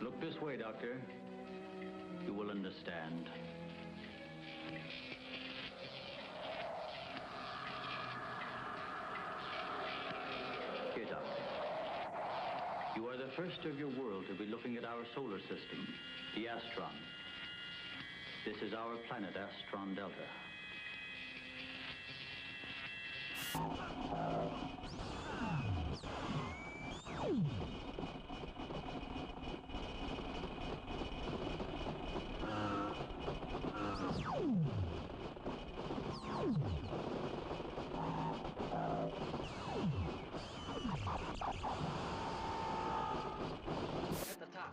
Look this way, Doctor. You will understand. Here, Doctor. You are the first of your world to be looking at our solar system, the Astron. This is our planet, Astron Delta. At the top.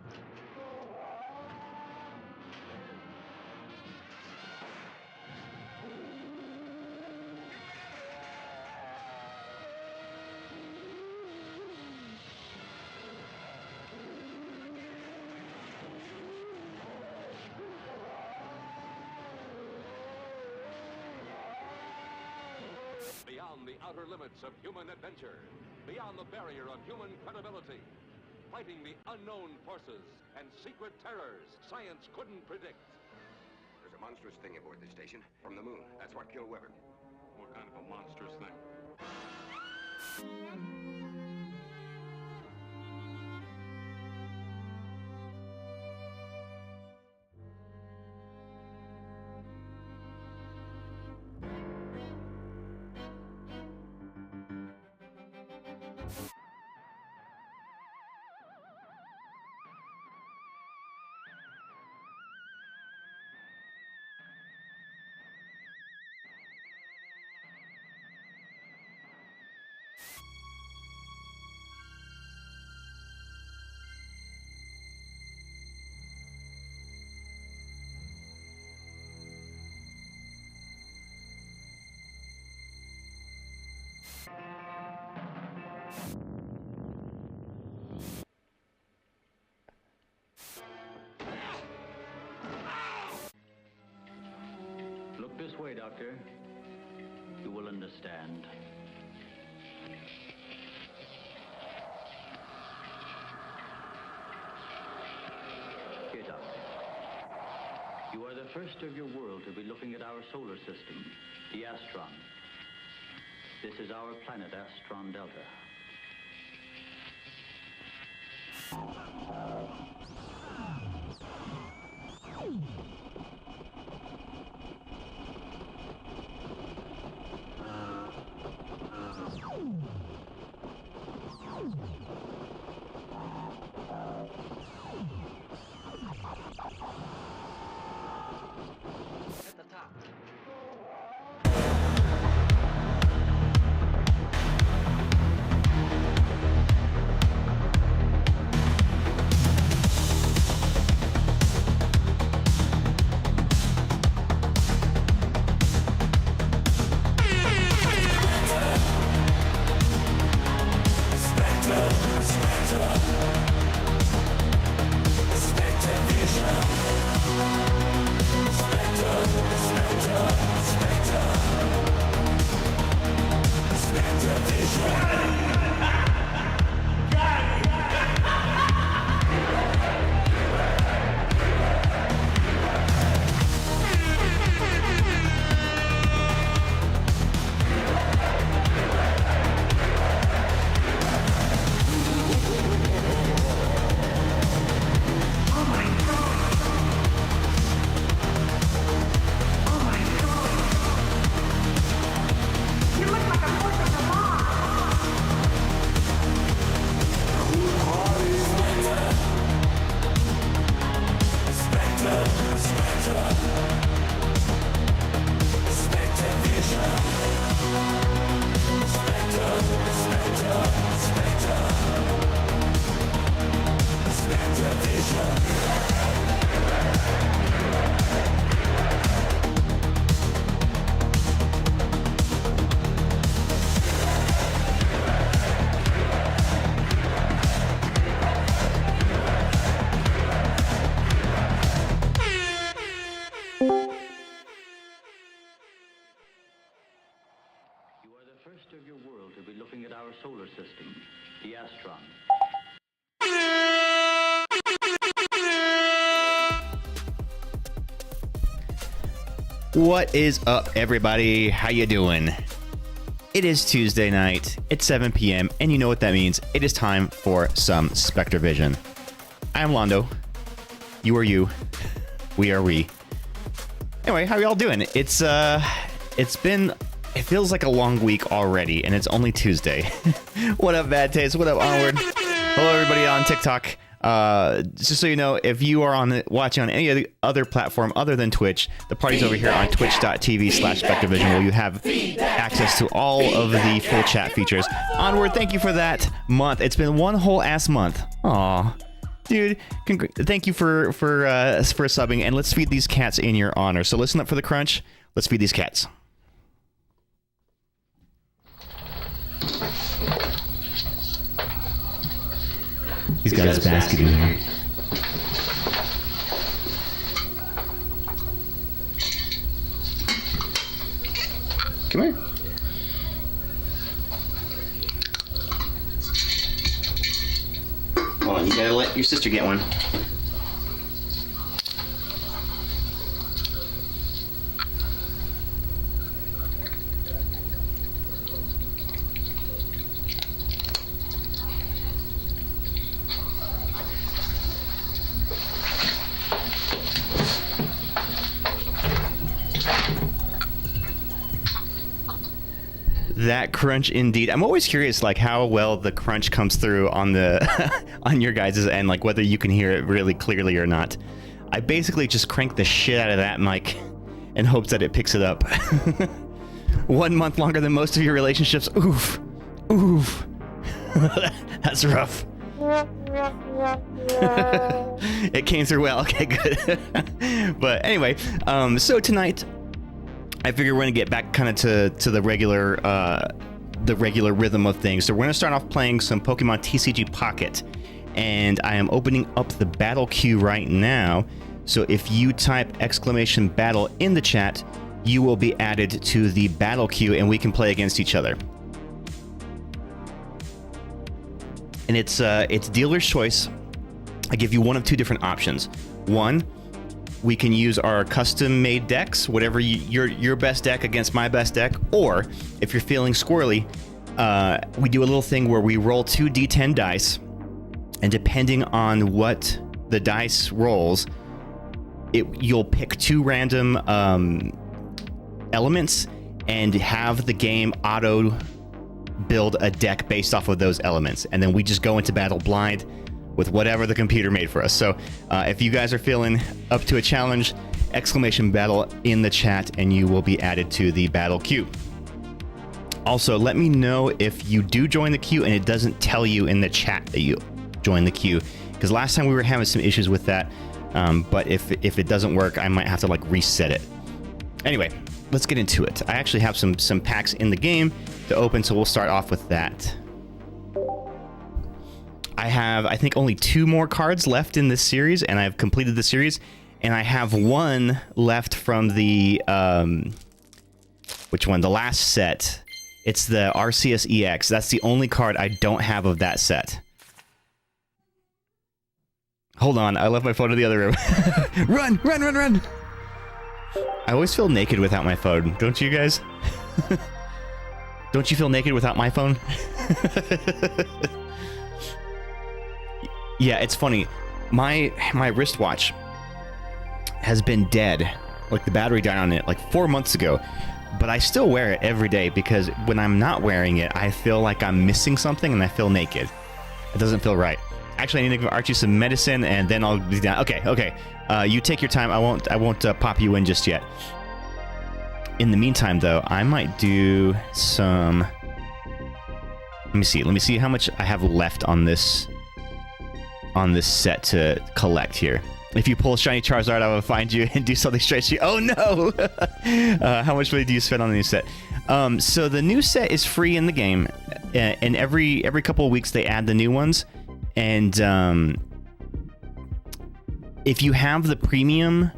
Beyond the outer limits of human adventure, beyond the barrier of human credibility, fighting the unknown forces and secret terrors science couldn't predict. There's a monstrous thing aboard this station from the moon. That's what killed Weber. What kind of a monstrous thing? Look this way, Doctor. You will understand. Here, Doctor. You are the first of your world to be looking at our solar system, the Astron. This is our planet, Astron Delta. At the top. first of your world to be looking at our solar system, the Astron. What is up, everybody? How you doing? It is Tuesday night. It's 7 p.m. and you know what that means. It is time for some Spectre Vision. I am Londo. You are you. We are we. Anyway, how are y'all doing? It feels like a long week already, and it's only Tuesday. What up, Bad Taste? What up, Onward? Hello, everybody on TikTok. Just so you know, if you are watching on any other platform other than Twitch, the party's over here on twitch.tv/SpectreVision, where you have access to all of the full chat features. Onward, thank you for that month. It's been one whole ass month. Aw. Dude, thank you for subbing, and let's feed these cats in your honor. So listen up for the crunch. Let's feed these cats. He's got his basket in here. Come here. Hold on, you gotta let your sister get one. That crunch indeed. I'm always curious, like, how well the crunch comes through on the on your guys' end, like whether you can hear it really clearly or not. I basically just crank the shit out of that mic in hopes that it picks it up. 1 month longer than most of your relationships. Oof. Oof. That's rough. It came through well. Okay, good. But anyway, so tonight I figure we're gonna get back kind of to the regular rhythm of things. So we're gonna start off playing some Pokemon TCG Pocket, and I am opening up the battle queue right now. So if you type !battle in the chat, you will be added to the battle queue, and we can play against each other. And it's dealer's choice. I give you one of two different options. One, we can use our custom-made decks, whatever your best deck against my best deck, or if you're feeling squirrely, we do a little thing where we roll 2 D10 dice, and depending on what the dice rolls, you'll pick 2 random elements and have the game auto build a deck based off of those elements, and then we just go into battle blind with whatever the computer made for us. So if you guys are feeling up to a challenge, !battle in the chat, and you will be added to the battle queue. Also, let me know if you do join the queue and it doesn't tell you in the chat that you joined the queue, because last time we were having some issues with that. But if it doesn't work, I might have to like reset it. Anyway, let's get into it. I actually have some packs in the game to open, so we'll start off with that. I have, I think, only 2 more cards left in this series, and I've completed the series, and I have 1 left from the, which one? The last set. It's the Arceus EX. That's the only card I don't have of that set. Hold on, I left my phone in the other room. Run, run, run, run! I always feel naked without my phone, don't you guys? Don't you feel naked without my phone? Yeah, it's funny. My wristwatch has been dead. Like, the battery died on it like 4 months ago. But I still wear it every day because when I'm not wearing it, I feel like I'm missing something and I feel naked. It doesn't feel right. Actually, I need to give Archie some medicine and then I'll be down. Okay. You take your time. I won't pop you in just yet. In the meantime, though, I might do some... Let me see how much I have left on this set to collect here. If you pull a shiny Charizard, I will find you and do something straight to you. Oh no! How much money do you spend on the new set? So the new set is free in the game, and every couple of weeks they add the new ones. And if you have the premium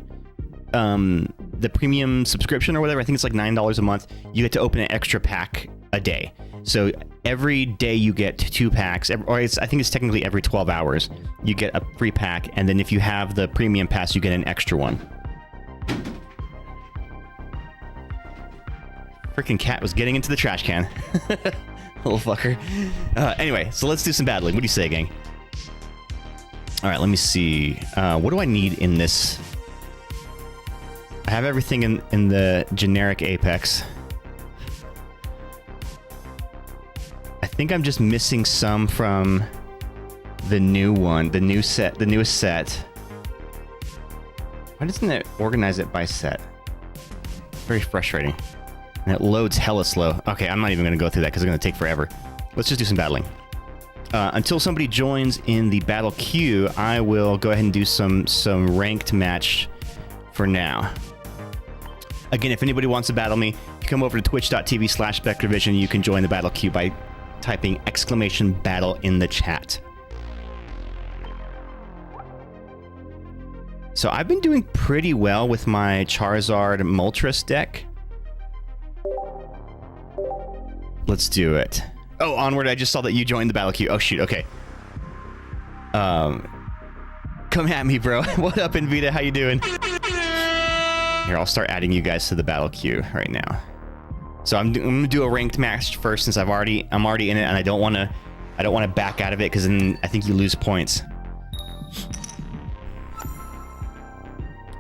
subscription or whatever, I think it's like $9 a month, you get to open an extra pack a day. So every day you get 2 packs, I think it's technically every 12 hours, you get a free pack, and then if you have the premium pass, you get an extra one. Freaking cat was getting into the trash can. Little fucker. Anyway, so let's do some battling. What do you say, gang? All right, let me see. What do I need in this? I have everything in the generic Apex. I think I'm just missing some from the new one, the newest set. Why doesn't it organize it by set? Very frustrating. And it loads hella slow. Okay, I'm not even going to go through that because it's going to take forever. Let's just do some battling. Until somebody joins in the battle queue, I will go ahead and do some ranked match for now. Again, if anybody wants to battle me, come over to twitch.tv/SpectreVision. You can join the battle queue by typing !battle in the chat. So I've been doing pretty well with my Charizard Moltres deck. Let's do it. Oh, Onward, I just saw that you joined the battle queue. Oh, shoot, okay. Come at me, bro. What up, Invita? How you doing? Here, I'll start adding you guys to the battle queue right now. So I'm gonna do a ranked match first since I'm already in it, and I don't want to back out of it because then I think you lose points.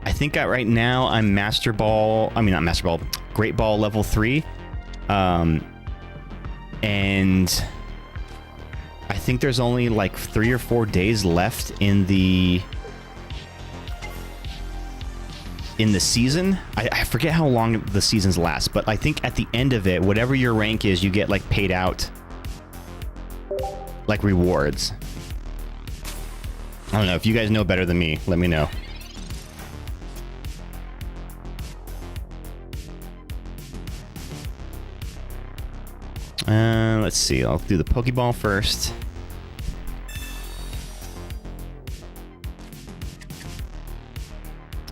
I think right now I'm Great Ball level 3. And I think there's only like 3 or 4 days left in the season. I forget how long the seasons last, but I think at the end of it, whatever your rank is, you get like paid out like rewards. I don't know. If you guys know better than me, let me know. Let's see. I'll do the Pokeball first.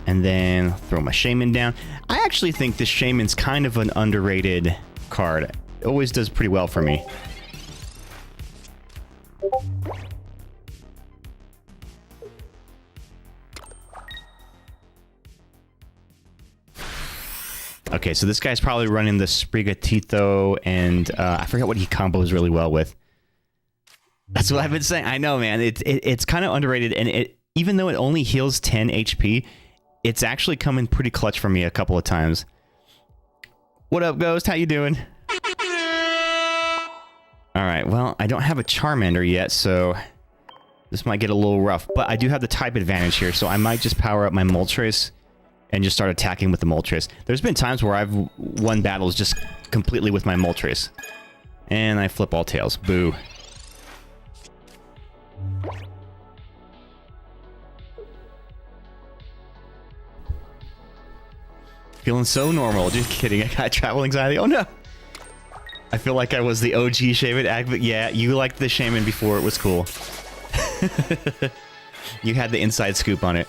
And then throw my Shaman down. I actually think this Shaman's kind of an underrated card. It always does pretty well for me. Okay, so this guy's probably running the Sprigatito, and I forget what he combos really well with. That's what I've been saying. I know, man. It's kind of underrated, and even though it only heals 10 HP, it's actually come in pretty clutch for me a couple of times. What up, Ghost? How you doing? All right, well, I don't have a Charmander yet, so this might get a little rough, but I do have the type advantage here, so I might just power up my Moltres and just start attacking with the Moltres. There's been times where I've won battles just completely with my Moltres. And I flip all tails. Boo. Feeling so normal. Just kidding. I got travel anxiety. Oh no. I feel like I was the OG Shaman. Yeah, you liked the Shaman before it was cool. You had the inside scoop on it.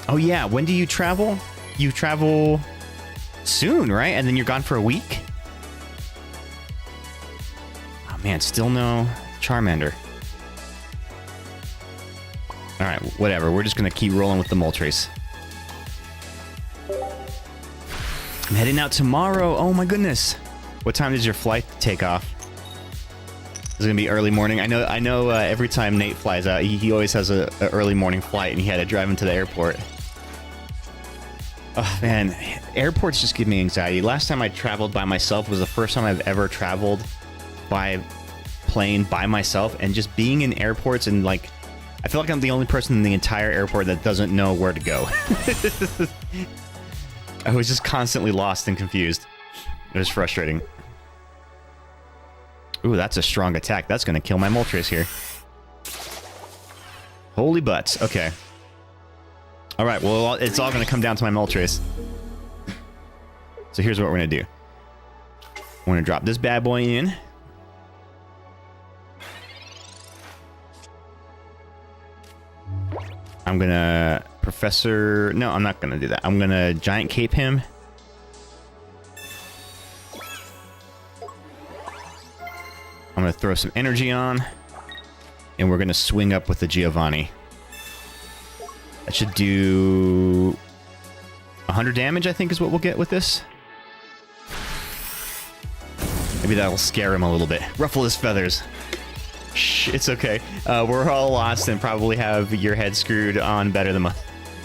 Oh yeah, when do you travel? You travel soon, right? And then you're gone for a week? Oh man, still no Charmander. Alright, whatever. We're just gonna keep rolling with the Moltres. I'm heading out tomorrow. Oh my goodness. What time does your flight take off? It's gonna be early morning. I know. Every time Nate flies out, he always has a early morning flight, and he had to drive into the airport. Oh man, airports just give me anxiety. Last time I traveled by myself was the first time I've ever traveled by plane by myself, and just being in airports and like, I feel like I'm the only person in the entire airport that doesn't know where to go. I was just constantly lost and confused. It was frustrating. Ooh, that's a strong attack. That's going to kill my Moltres here. Holy butts. Okay. All right, well, it's all going to come down to my Moltres. So here's what we're going to do. We're going to drop this bad boy in. I'm going to Professor... No, I'm not going to do that. I'm going to Giant Cape him. I'm going to throw some energy on. And we're going to swing up with the Giovanni. That should do 100 damage, I think, is what we'll get with this. Maybe that'll scare him a little bit. Ruffle his feathers. Shh, it's okay. We're all lost and probably have your head screwed on better than mine.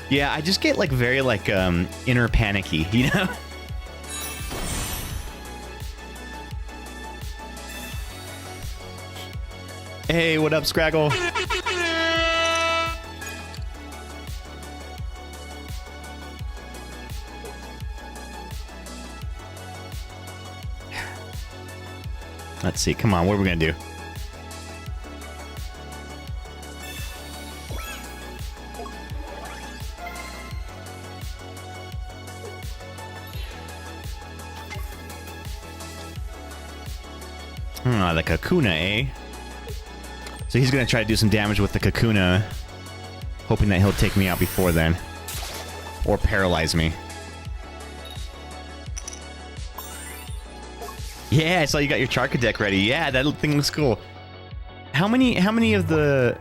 Yeah, I just get, like, very, like, inner panicky, you know? Hey, what up, Scraggle? Let's see. Come on, what are we gonna do? The Kakuna, eh? So he's gonna try to do some damage with the Kakuna, hoping that he'll take me out before then. Or paralyze me. Yeah, I saw you got your Charka deck ready. Yeah, that thing looks cool. How many of the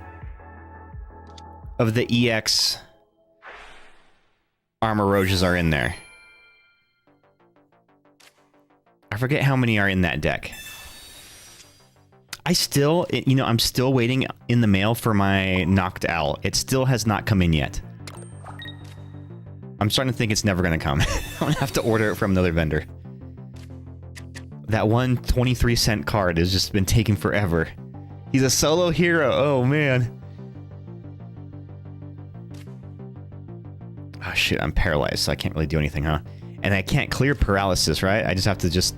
EX armor roges are in there? I forget how many are in that deck. I still, you know, I'm still waiting in the mail for my Knocked Owl. It still has not come in yet. I'm starting to think it's never going to come. I'm going to have to order it from another vendor. That one 23-cent card has just been taking forever. He's a solo hero. Oh, man. Oh, shit. I'm paralyzed, so I can't really do anything, huh? And I can't clear paralysis, right? I just have to just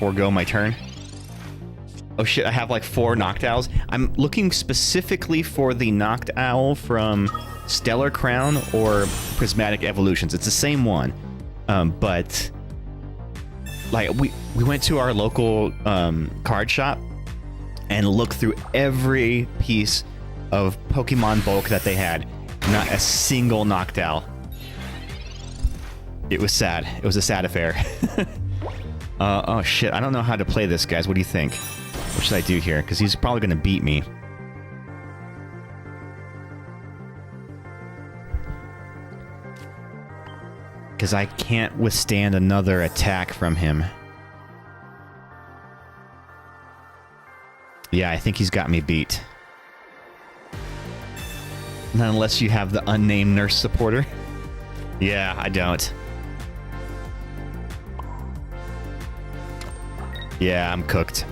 forego my turn. Oh, shit. I have, like, 4 Knocked Owls. I'm looking specifically for the Knocked Owl from Stellar Crown or Prismatic Evolutions. It's the same one. But... like, we went to our local card shop and looked through every piece of Pokemon bulk that they had. Not a single Knocked Owl. It was sad. It was a sad affair. Oh shit, I don't know how to play this, guys. What do you think? What should I do here? Because he's probably going to beat me. Because I can't withstand another attack from him. Yeah, I think he's got me beat. Not unless you have the unnamed nurse supporter. Yeah, I don't. Yeah, I'm cooked.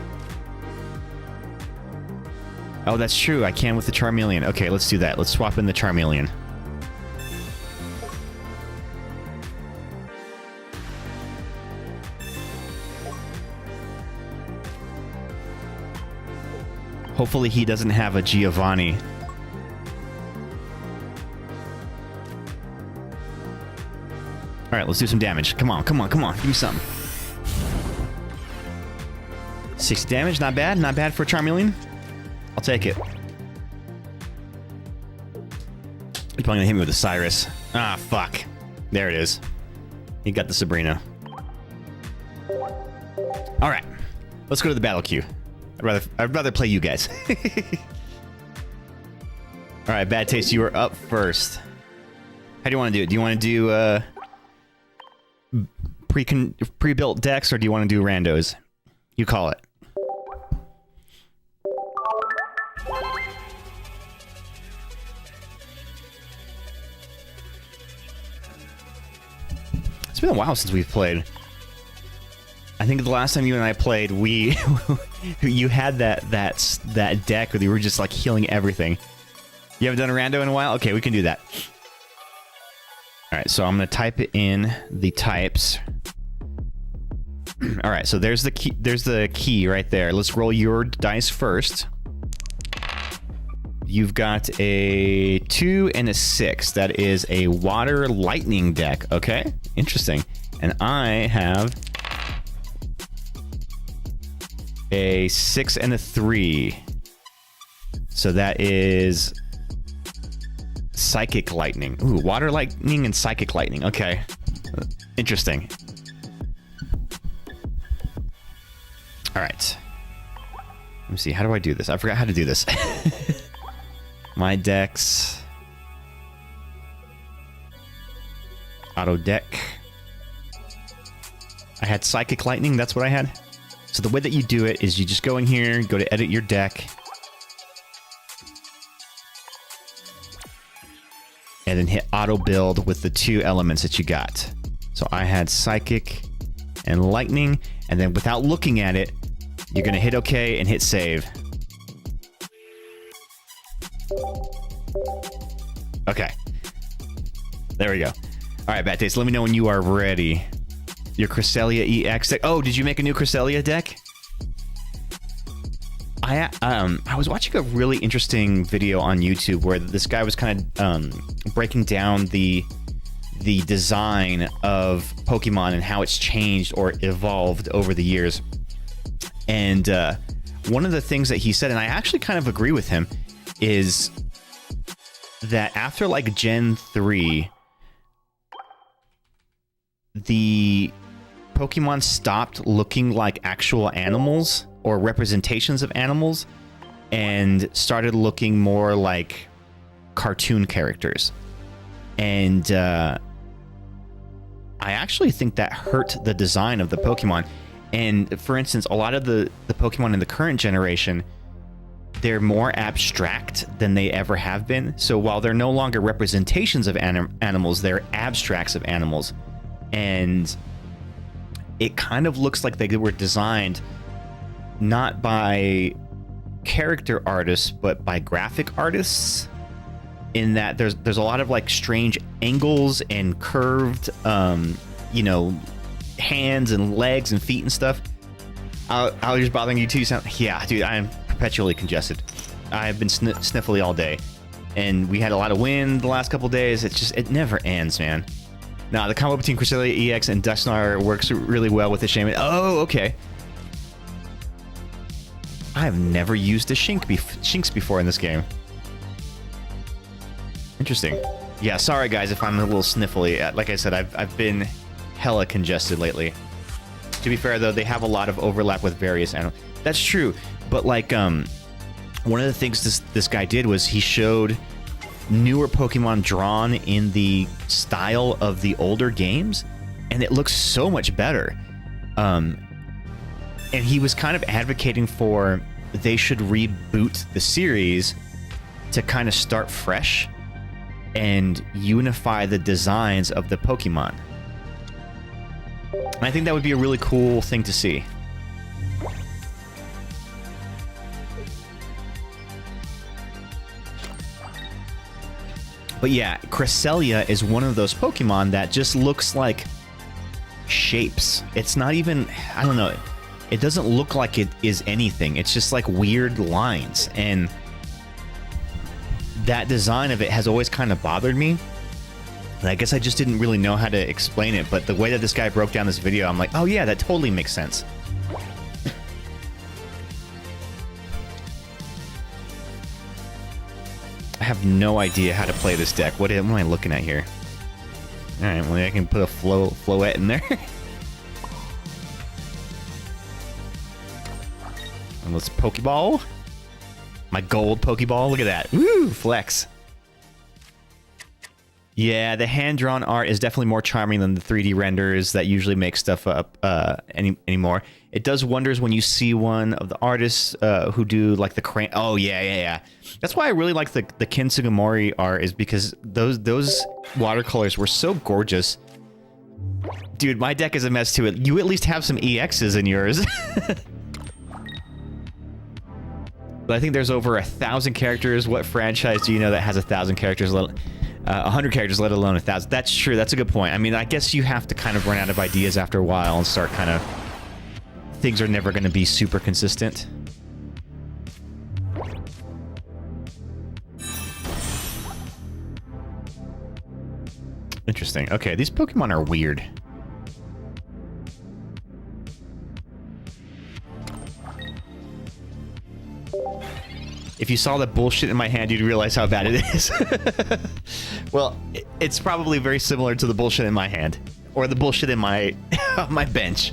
Oh, that's true. I can with the Charmeleon. Okay, let's do that. Let's swap in the Charmeleon. Hopefully he doesn't have a Giovanni. Alright, let's do some damage. Come on, come on, come on. Give me something. 60 damage, not bad. Not bad for a Charmeleon. I'll take it. He's probably gonna hit me with a Cyrus. Ah, fuck. There it is. He got the Sabrina. Alright. Let's go to the battle queue. I'd rather play you guys. Alright, Bad Taste, you are up first. How do you want to do it? Do you want to do pre-built decks, or do you want to do randos? You call it. It's been a while since we've played. I think the last time you and I played, you had that deck where you were just like healing everything. You haven't done a rando in a while? Okay, we can do that. Alright, so I'm gonna type it in the types. Alright, so there's the key right there. Let's roll your dice first. You've got a 2 and a 6. That is a water lightning deck. Okay, interesting. And I have a 6 and a 3. So that is Psychic lightning. Ooh, water lightning and psychic lightning. Okay. Interesting. All right. Let me see. How do I do this? I forgot how to do this. My decks. Auto deck. I had psychic lightning. That's what I had. So the way that you do it is you just go in here, go to edit your deck. And then hit auto build with the 2 elements that you got. So I had psychic and lightning. And then without looking at it, you're going to hit OK and hit save. Okay. There we go. All right, Bad Taste, let me know when you are ready. Your Cresselia EX deck. Oh, did you make a new Cresselia deck? I was watching a really interesting video on YouTube where this guy was kind of breaking down the design of Pokemon and how it's changed or evolved over the years. And one of the things that he said, and I actually kind of agree with him, is that after like Gen 3, the Pokemon stopped looking like actual animals or representations of animals and started looking more like cartoon characters. And I actually think that hurt the design of the Pokemon. And for instance, a lot of the Pokemon in the current generation, they're more abstract than they ever have been. So while they're no longer representations of animals, they're abstracts of animals. And it kind of looks like they were designed not by character artists, but by graphic artists, in that there's a lot of like strange angles and curved, you know, hands and legs and feet and stuff. Allergies bothering you too? Yeah, dude, I'm perpetually congested. I've been sniffly all day, and we had a lot of wind the last couple days. It never ends, man. Nah, the combo between Cresselia EX and Dusknoir works really well with the Shaman. Oh, okay. I have never used a Shinx before in this game. Interesting. Yeah, sorry guys if I'm a little sniffly. Like I said, I've been hella congested lately. To be fair though, they have a lot of overlap with various animals. That's true, but like one of the things this guy did was he showed newer Pokemon drawn in the style of the older games, and it looks so much better. And he was kind of advocating for they should reboot the series to kind of start fresh and unify the designs of the Pokemon. And I think that would be a really cool thing to see. But yeah, Cresselia is one of those Pokemon that just looks like shapes. It's not even, I don't know, it doesn't look like it is anything. It's just like weird lines. And that design of it has always kind of bothered me. And I guess I just didn't really know how to explain it. But the way that this guy broke down this video, I'm like, oh yeah, that totally makes sense. I have no idea how to play this deck. What am I looking at here? Alright, well, I can put a Floette in there. And let's Pokeball. My gold Pokeball. Look at that. Woo! Flex. Yeah, the hand-drawn art is definitely more charming than the 3D renders that usually make stuff up anymore. It does wonders when you see one of the artists who do like the crayon. Oh yeah. That's why I really like the Kintsugamori art, is because those watercolors were so gorgeous. Dude, my deck is a mess too. You at least have some EXs in yours. But I think there's over 1,000 characters. What franchise do you know that has 1,000 characters? 100 characters, let alone 1,000. That's true. That's a good point. I mean, I guess you have to kind of run out of ideas after a while and start kind of... Things are never going to be super consistent. Interesting. Okay, these Pokemon are weird. If if you saw the bullshit in my hand, you'd realize how bad it is. Well, it's probably very similar to the bullshit in my hand. Or the bullshit in my, my bench.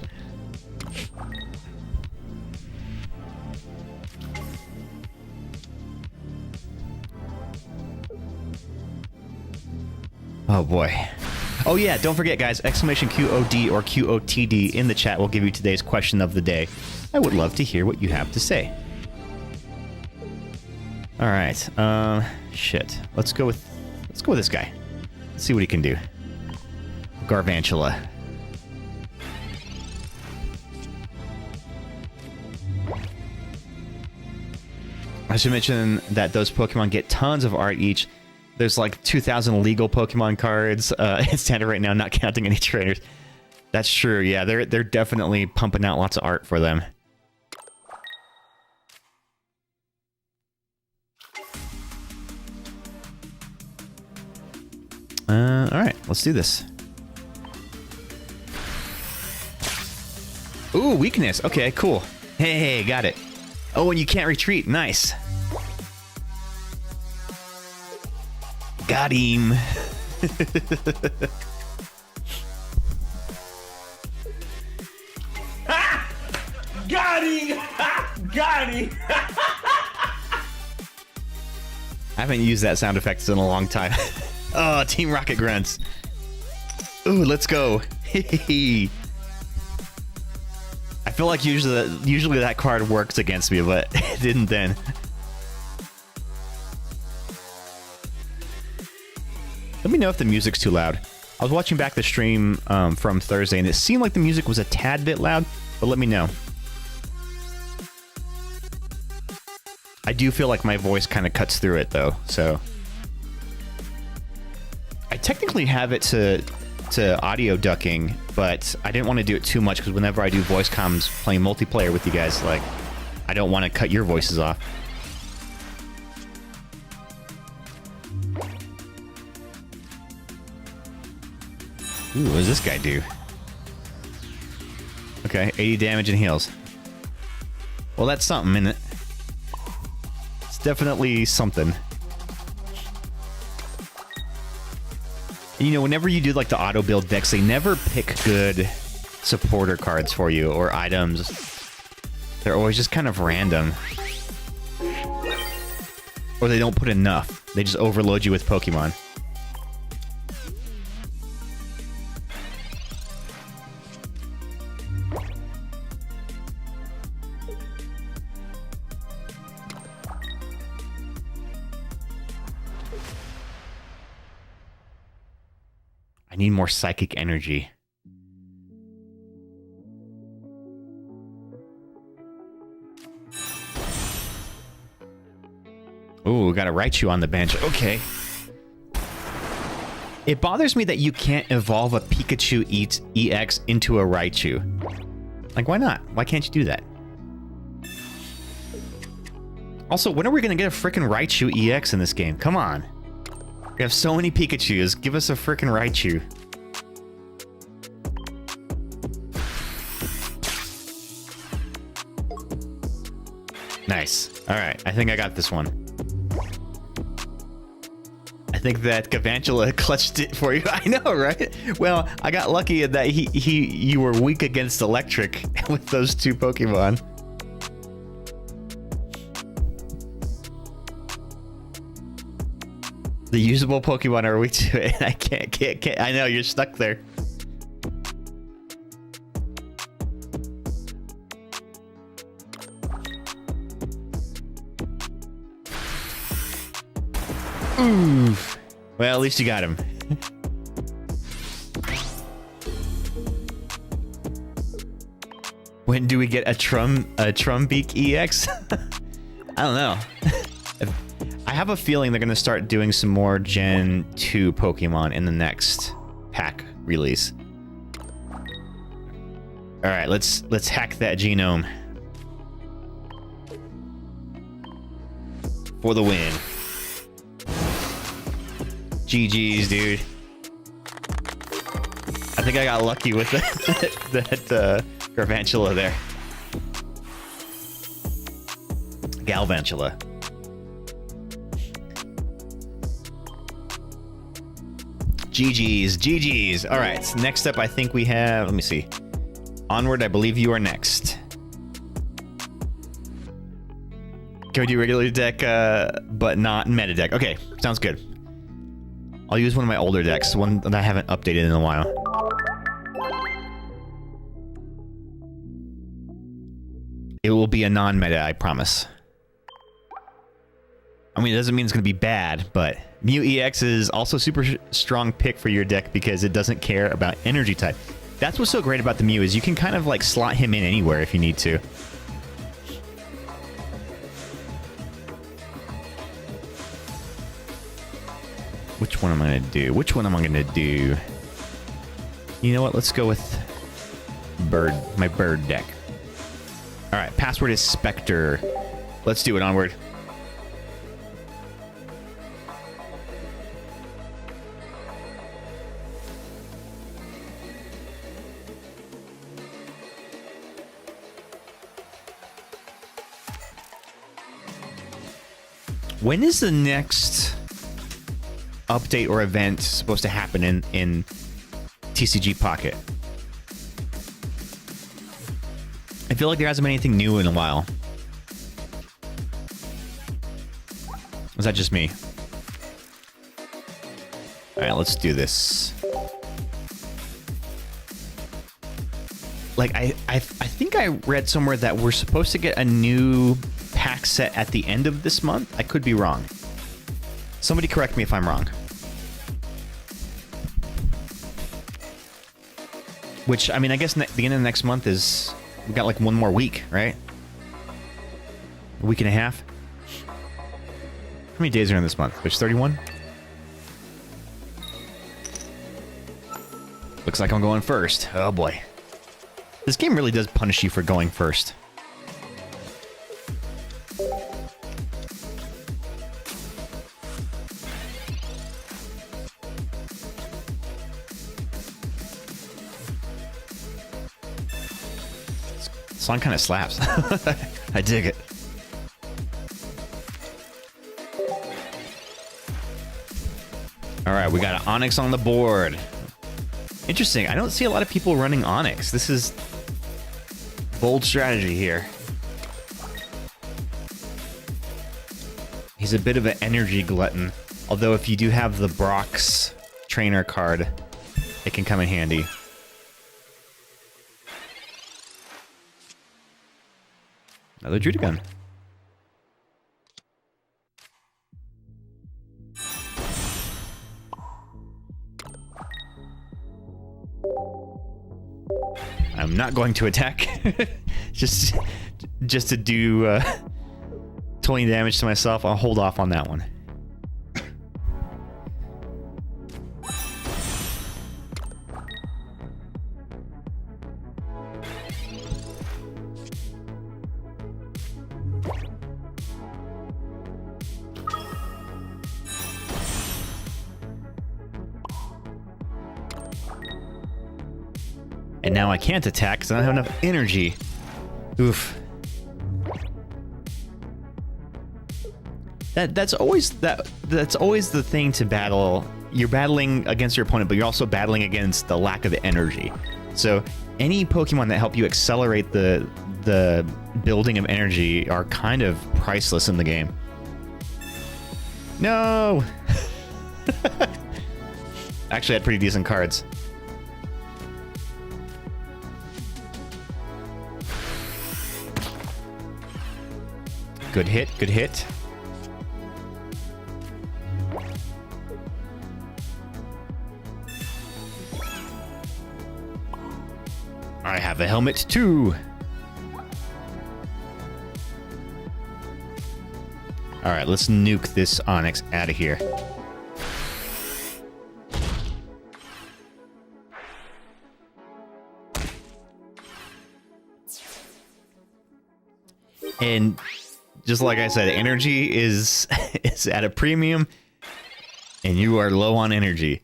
Oh boy. Oh yeah, don't forget guys, exclamation QOD or QOTD in the chat will give you today's question of the day. I would love to hear what you have to say. All right. Shit. Let's go with this guy. Let's see what he can do. Garvantula. I should mention that those Pokemon get tons of art each. There's like 2,000 legal Pokemon cards in standard right now, not counting any trainers. That's true. Yeah, they're definitely pumping out lots of art for them. All right, let's do this. Ooh, weakness. Okay, cool. Hey, got it. Oh, and you can't retreat. Nice. Got him. Ah! Got him! Got him! I haven't used that sound effect in a long time. Oh, Team Rocket grunts. Ooh, let's go. I feel like usually that card works against me, but it didn't then. Let me know if the music's too loud. I was watching back the stream from Thursday, and it seemed like the music was a tad bit loud, but let me know. I do feel like my voice kind of cuts through it, though, so... I technically have it to audio ducking, but I didn't want to do it too much, because whenever I do voice comms playing multiplayer with you guys, like, I don't want to cut your voices off. Ooh, what does this guy do? Okay, 80 damage and heals. Well, that's something, isn't it? It's definitely something. You know, whenever you do like the auto build decks, they never pick good supporter cards for you or items. They're always just kind of random. Or they don't put enough. They just overload you with Pokemon. I need more psychic energy. Ooh, got a Raichu on the bench. Okay. It bothers me that you can't evolve a Pikachu EX into a Raichu. Like, why not? Why can't you do that? Also, when are we gonna get a frickin' Raichu EX in this game? Come on. We have so many Pikachus. Give us a frickin' Raichu. Nice. Alright, I think I got this one. I think that Galvantula clutched it for you. I know, right? Well, I got lucky that you were weak against electric with those two Pokemon. The usable Pokemon are weak to it. I can't. I know, you're stuck there. Oof. Well, at least you got him. When do we get a Trumbeak EX? I don't know. I have a feeling they're going to start doing some more Gen 2 Pokemon in the next pack release. All right, let's hack that genome. For the win. GG's, dude. I think I got lucky with that Garvantula there. Galvantula. GG's, GG's. All right, so next up, I think we have, let me see. Onward, I believe you are next. Can we do regular deck, but not meta deck? Okay, sounds good. I'll use one of my older decks, one that I haven't updated in a while. It will be a non-meta, I promise. I mean, it doesn't mean it's going to be bad, but Mew EX is also super strong pick for your deck because it doesn't care about energy type. That's what's so great about the Mew is you can kind of like slot him in anywhere if you need to. Which one am I going to do? Which one am I going to do? You know what? Let's go with Bird, my Bird deck. All right, password is Spectre. Let's do it. Onward. When is the next update or event supposed to happen in TCG Pocket? I feel like there hasn't been anything new in a while. Is that just me? All right, let's do this. Like, I think I read somewhere that we're supposed to get a new pack set at the end of this month. I could be wrong. Somebody correct me if I'm wrong. Which, I mean, I guess the end of next month is... We got like one more week, right? A week and a half? How many days are in this month? There's 31? Looks like I'm going first. Oh boy. This game really does punish you for going first. Song kind of slaps. I dig it. All right, we got an Onyx on the board. Interesting. I don't see a lot of people running Onyx. This is bold strategy here. He's a bit of an energy glutton. Although if you do have the Brock's trainer card, it can come in handy. Another Drudigun. I'm not going to attack. just to do 20 damage to myself. I'll hold off on that one. And now I can't attack because I don't have enough energy. Oof. That's always the thing to battle. You're battling against your opponent, but you're also battling against the lack of energy. So any Pokemon that help you accelerate the building of energy are kind of priceless in the game. No. Actually, I had pretty decent cards. Good hit, good hit. I have a helmet too. All right, let's nuke this Onyx out of here. And just like I said, energy is at a premium, and you are low on energy.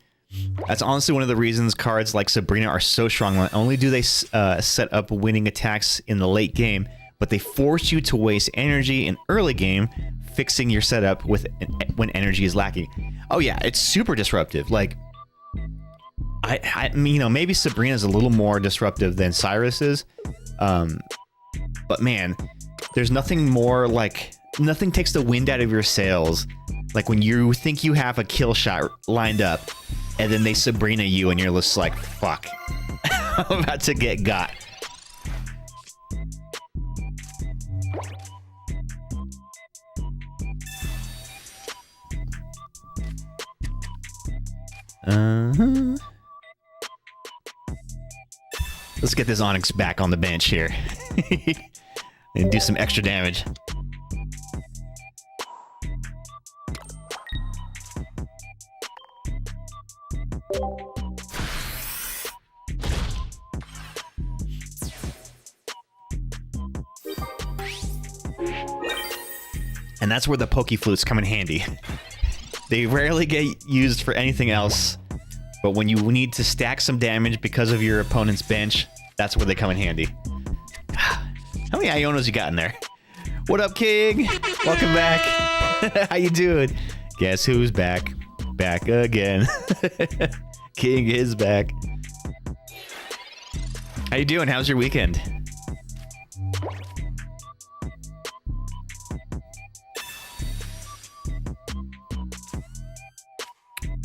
That's honestly one of the reasons cards like Sabrina are so strong. Not only do they set up winning attacks in the late game, but they force you to waste energy in early game fixing your setup with when energy is lacking. Oh yeah, it's super disruptive. Like, I mean, maybe Sabrina's a little more disruptive than Cyrus is. But man, there's nothing more like, nothing takes the wind out of your sails. Like when you think you have a kill shot lined up, and then they Sabrina you, and you're just like, fuck. I'm about to get got. Let's get this Onyx back on the bench here. And do some extra damage. And that's where the Poke Flutes come in handy. They rarely get used for anything else, but when you need to stack some damage because of your opponent's bench, that's where they come in handy. How many Ionos you got in there? What up, King? Welcome back. How you doing? Guess who's back? Back again. King is back. How you doing? How's your weekend?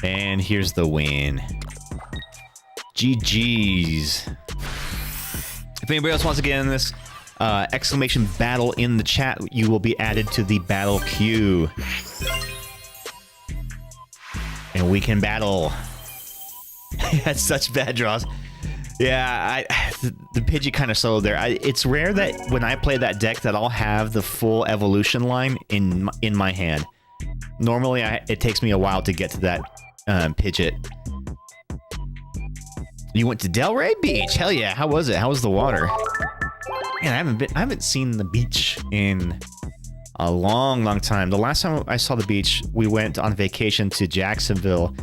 And here's the win. GG's. If anybody else wants to get in this, exclamation battle in the chat, you will be added to the battle queue. And we can battle. That's such bad draws. Yeah, the Pidgey kind of soloed there. It's rare that when I play that deck that I'll have the full evolution line in my hand. Normally, it takes me a while to get to that Pidgeot. You went to Delray Beach? Hell yeah! How was it? How was the water? Man, I haven't seen the beach in a long time. The last time I saw the beach, we went on vacation to Jacksonville,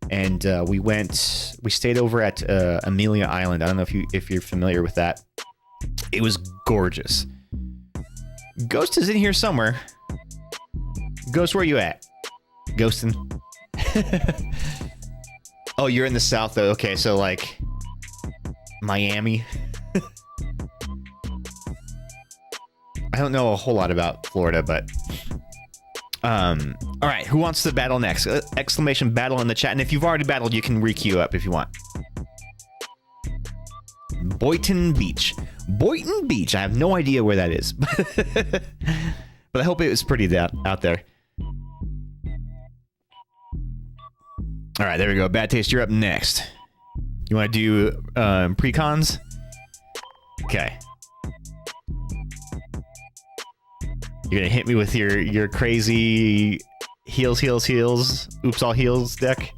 and we stayed over at Amelia Island. I don't know if you're familiar with that. It was gorgeous. Ghost is in here somewhere. Ghost, where you at? Ghostin'. Oh, you're in the south though. Okay, so like Miami. I don't know a whole lot about Florida, but all right, who wants to battle next? Exclamation battle in the chat, and if you've already battled, you can re-queue up if you want. Boynton Beach. Boynton Beach. I have no idea where that is. But I hope it was pretty out there. All right, there we go. Bad Taste, you're up next. You want to do pre-cons? Okay. You're gonna hit me with your crazy heals, oops all heals deck.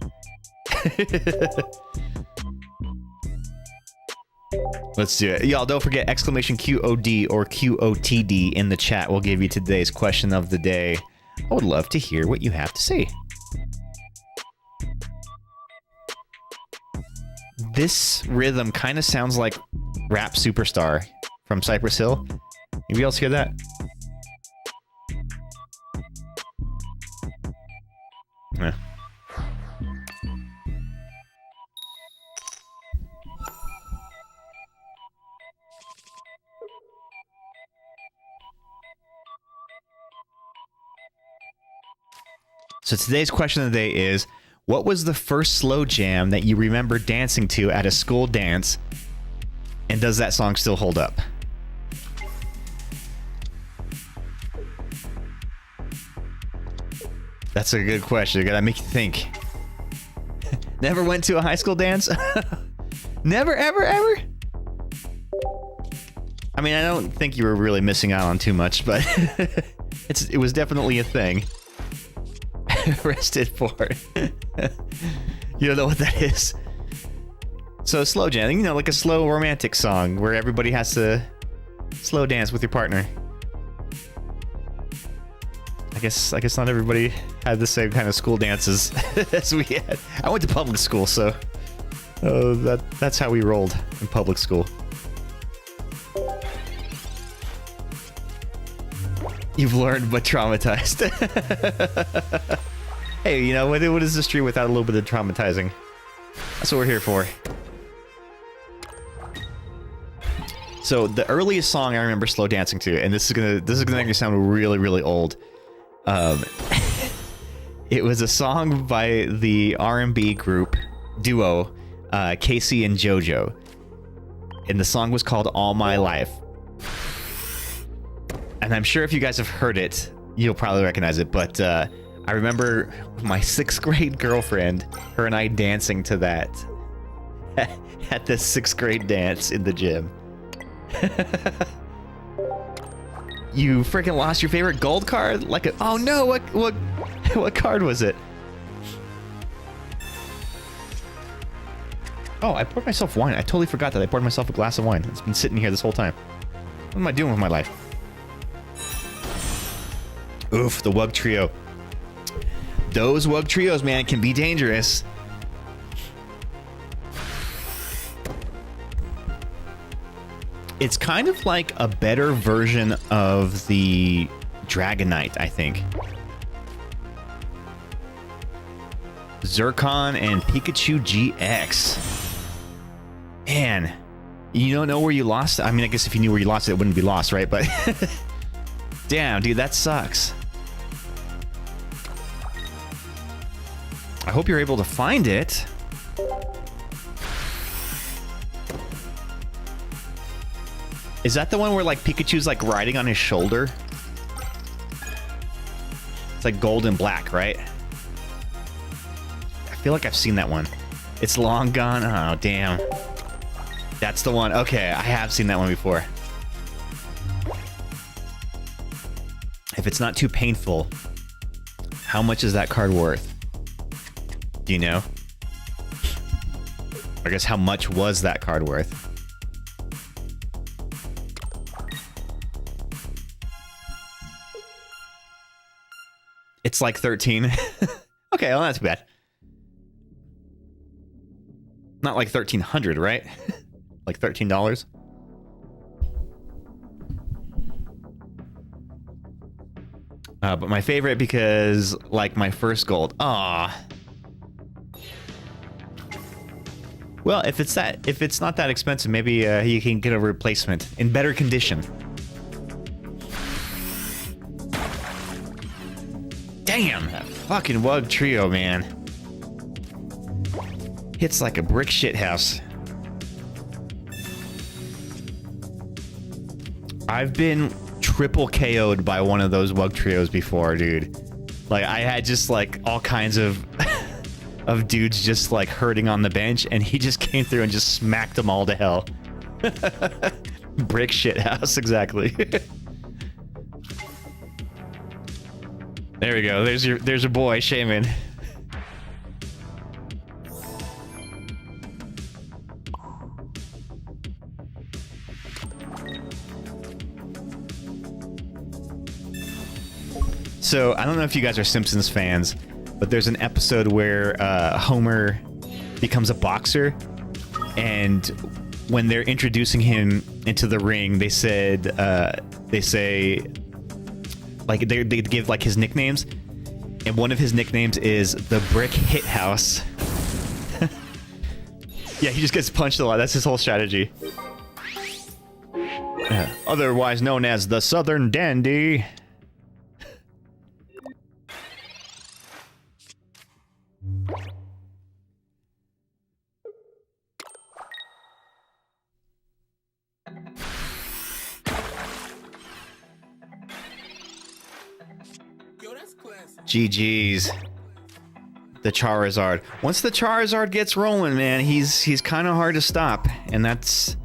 Let's do it. Y'all, don't forget exclamation QOD or QOTD in the chat. We'll give you today's question of the day. I would love to hear what you have to say. This rhythm kind of sounds like Rap Superstar from Cypress Hill. Anybody else hear that? Yeah. So today's question of the day is, what was the first slow jam that you remember dancing to at a school dance? And does that song still hold up? That's a good question. You gotta make you think. Never went to a high school dance? Never, ever? I mean, I don't think you were really missing out on too much, but it was definitely a thing. Arrested for it. You don't know what that is. So slow jam, you know, like a slow romantic song where everybody has to slow dance with your partner. I guess not everybody had the same kind of school dances as we had. I went to public school, so that's how we rolled in public school. You've learned but traumatized. Hey, you know, what is the stream without a little bit of traumatizing? That's what we're here for. So the earliest song I remember slow dancing to, and this is gonna make me sound really, really old. It was a song by the R&B group duo Casey and JoJo, and the song was called "All My Life." And I'm sure if you guys have heard it, you'll probably recognize it. But I remember my 6th grade girlfriend, her and I dancing to that at the 6th grade dance in the gym. You freaking lost your favorite gold card? Like a, oh no, what card was it? Oh, I poured myself wine. I totally forgot that I poured myself a glass of wine. It's been sitting here this whole time. What am I doing with my life? Oof, the Wug Trio. Those Wug Trios, man, can be dangerous. It's kind of like a better version of the Dragonite, I think. Zircon and Pikachu GX. Man, you don't know where you lost it? I mean, I guess if you knew where you lost it, it wouldn't be lost, right? But damn, dude, that sucks. I hope you're able to find it. Is that the one where, like, Pikachu's, like, riding on his shoulder? It's, like, gold and black, right? I feel like I've seen that one. It's long gone. Oh, damn. That's the one. Okay, I have seen that one before. If it's not too painful, how much is that card worth? Do you know? I guess how much was that card worth? It's like 13. Okay, well, that's bad. Not like 1,300, right? Like $13. But my favorite because, like, my first gold. Ah. Well, if it's not that expensive, maybe you can get a replacement in better condition. Damn, that fucking Wug Trio, man. Hits like a brick shithouse. I've been triple KO'd by one of those Wug Trios before, dude. Like, I had just, like, all kinds of of dudes just, like, hurting on the bench, and he just came through and just smacked them all to hell. Brick shithouse, exactly. There we go. There's your boy, Shaman. So, I don't know if you guys are Simpsons fans, but there's an episode where Homer becomes a boxer, and when they're introducing him into the ring, they say, like, they give, like, his nicknames, and one of his nicknames is the Brick Hit House. Yeah, he just gets punched a lot. That's his whole strategy. Otherwise known as the Southern Dandy. GG's. The Charizard. Once the Charizard gets rolling, man, he's kind of hard to stop, and that's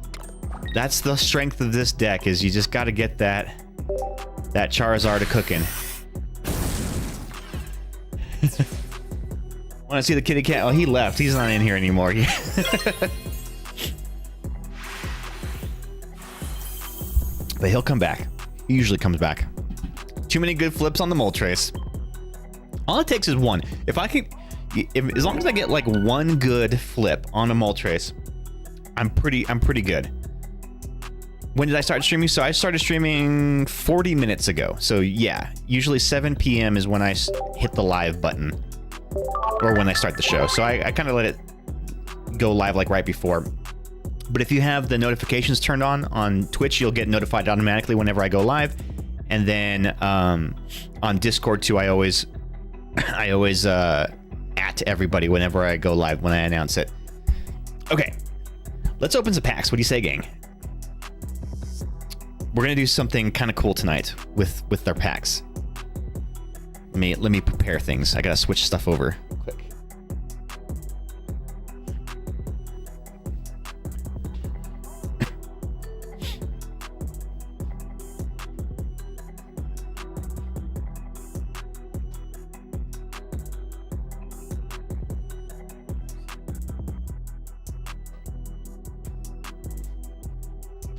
the strength of this deck. Is you just got to get that Charizard a cooking. Want to see the kitty cat? Oh, he left. He's not in here anymore. But he'll come back. He usually comes back. Too many good flips on the Moltres. All it takes is one. If I can, as long as I get like one good flip on a Moltres, I'm pretty good. When did I start streaming? So I started streaming 40 minutes ago. So yeah, usually 7 p.m. is when I hit the live button, or when I start the show. So I kind of let go live like right before. But if you have the notifications turned on Twitch, you'll get notified automatically whenever I go live. And then on Discord too, I always at everybody whenever I go live when I announce it. Okay, let's open some packs. What do you say, gang? We're gonna do something kind of cool tonight with our packs. Let me prepare things. I gotta switch stuff over quick.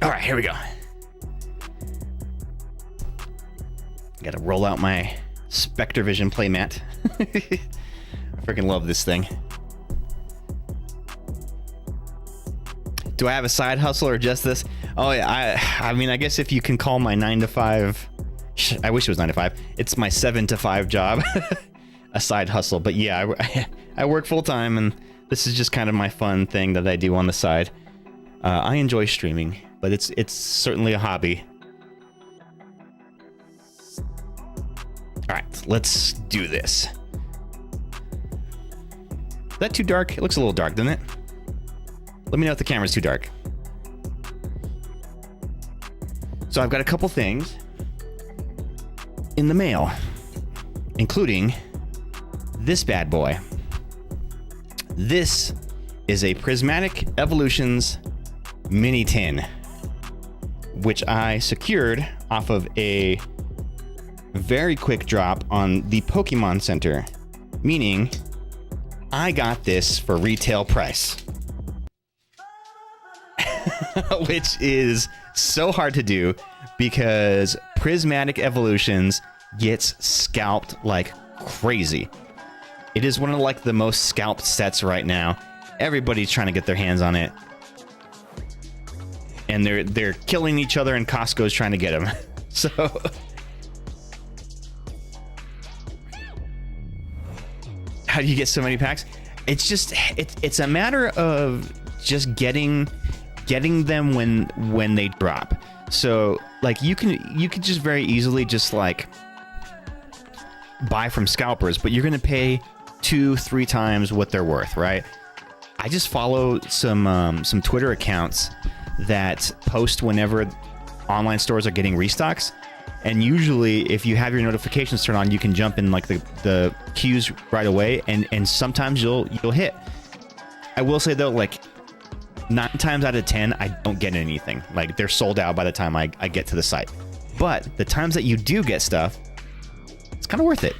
All right, here we go. Gotta roll out my Spectre Vision playmat. I freaking love this thing. Do I have a side hustle or just this? Oh yeah, I mean, I guess if you can call my 9 to 5, I wish it was 9 to 5. It's my 7 to 5 job, a side hustle. But yeah, I work full time, and this is just kind of my fun thing that I do on the side. I enjoy streaming, but it's certainly a hobby. All right, let's do this. Is that too dark? It looks a little dark, doesn't it? Let me know if the camera's too dark. So I've got a couple things in the mail, including this bad boy. This is a Prismatic Evolutions mini tin, which I secured off of a very quick drop on the Pokemon Center, meaning I got this for retail price. Which is so hard to do because Prismatic Evolutions gets scalped like crazy. It is one of like the most scalped sets right now. Everybody's trying to get their hands on it. And they're killing each other, and Costco's trying to get them. So how do you get so many packs? It's just it's a matter of just getting them when they drop. So like you can just very easily just like buy from scalpers, but you're gonna pay 2-3 times what they're worth, right? I just follow some Twitter accounts that post whenever online stores are getting restocks, and usually if you have your notifications turned on, you can jump in like the queues right away, and sometimes you'll hit. I will say though, like 9 times out of 10 I don't get anything. Like they're sold out by the time I get to the site. But the times that you do get stuff, it's kind of worth it.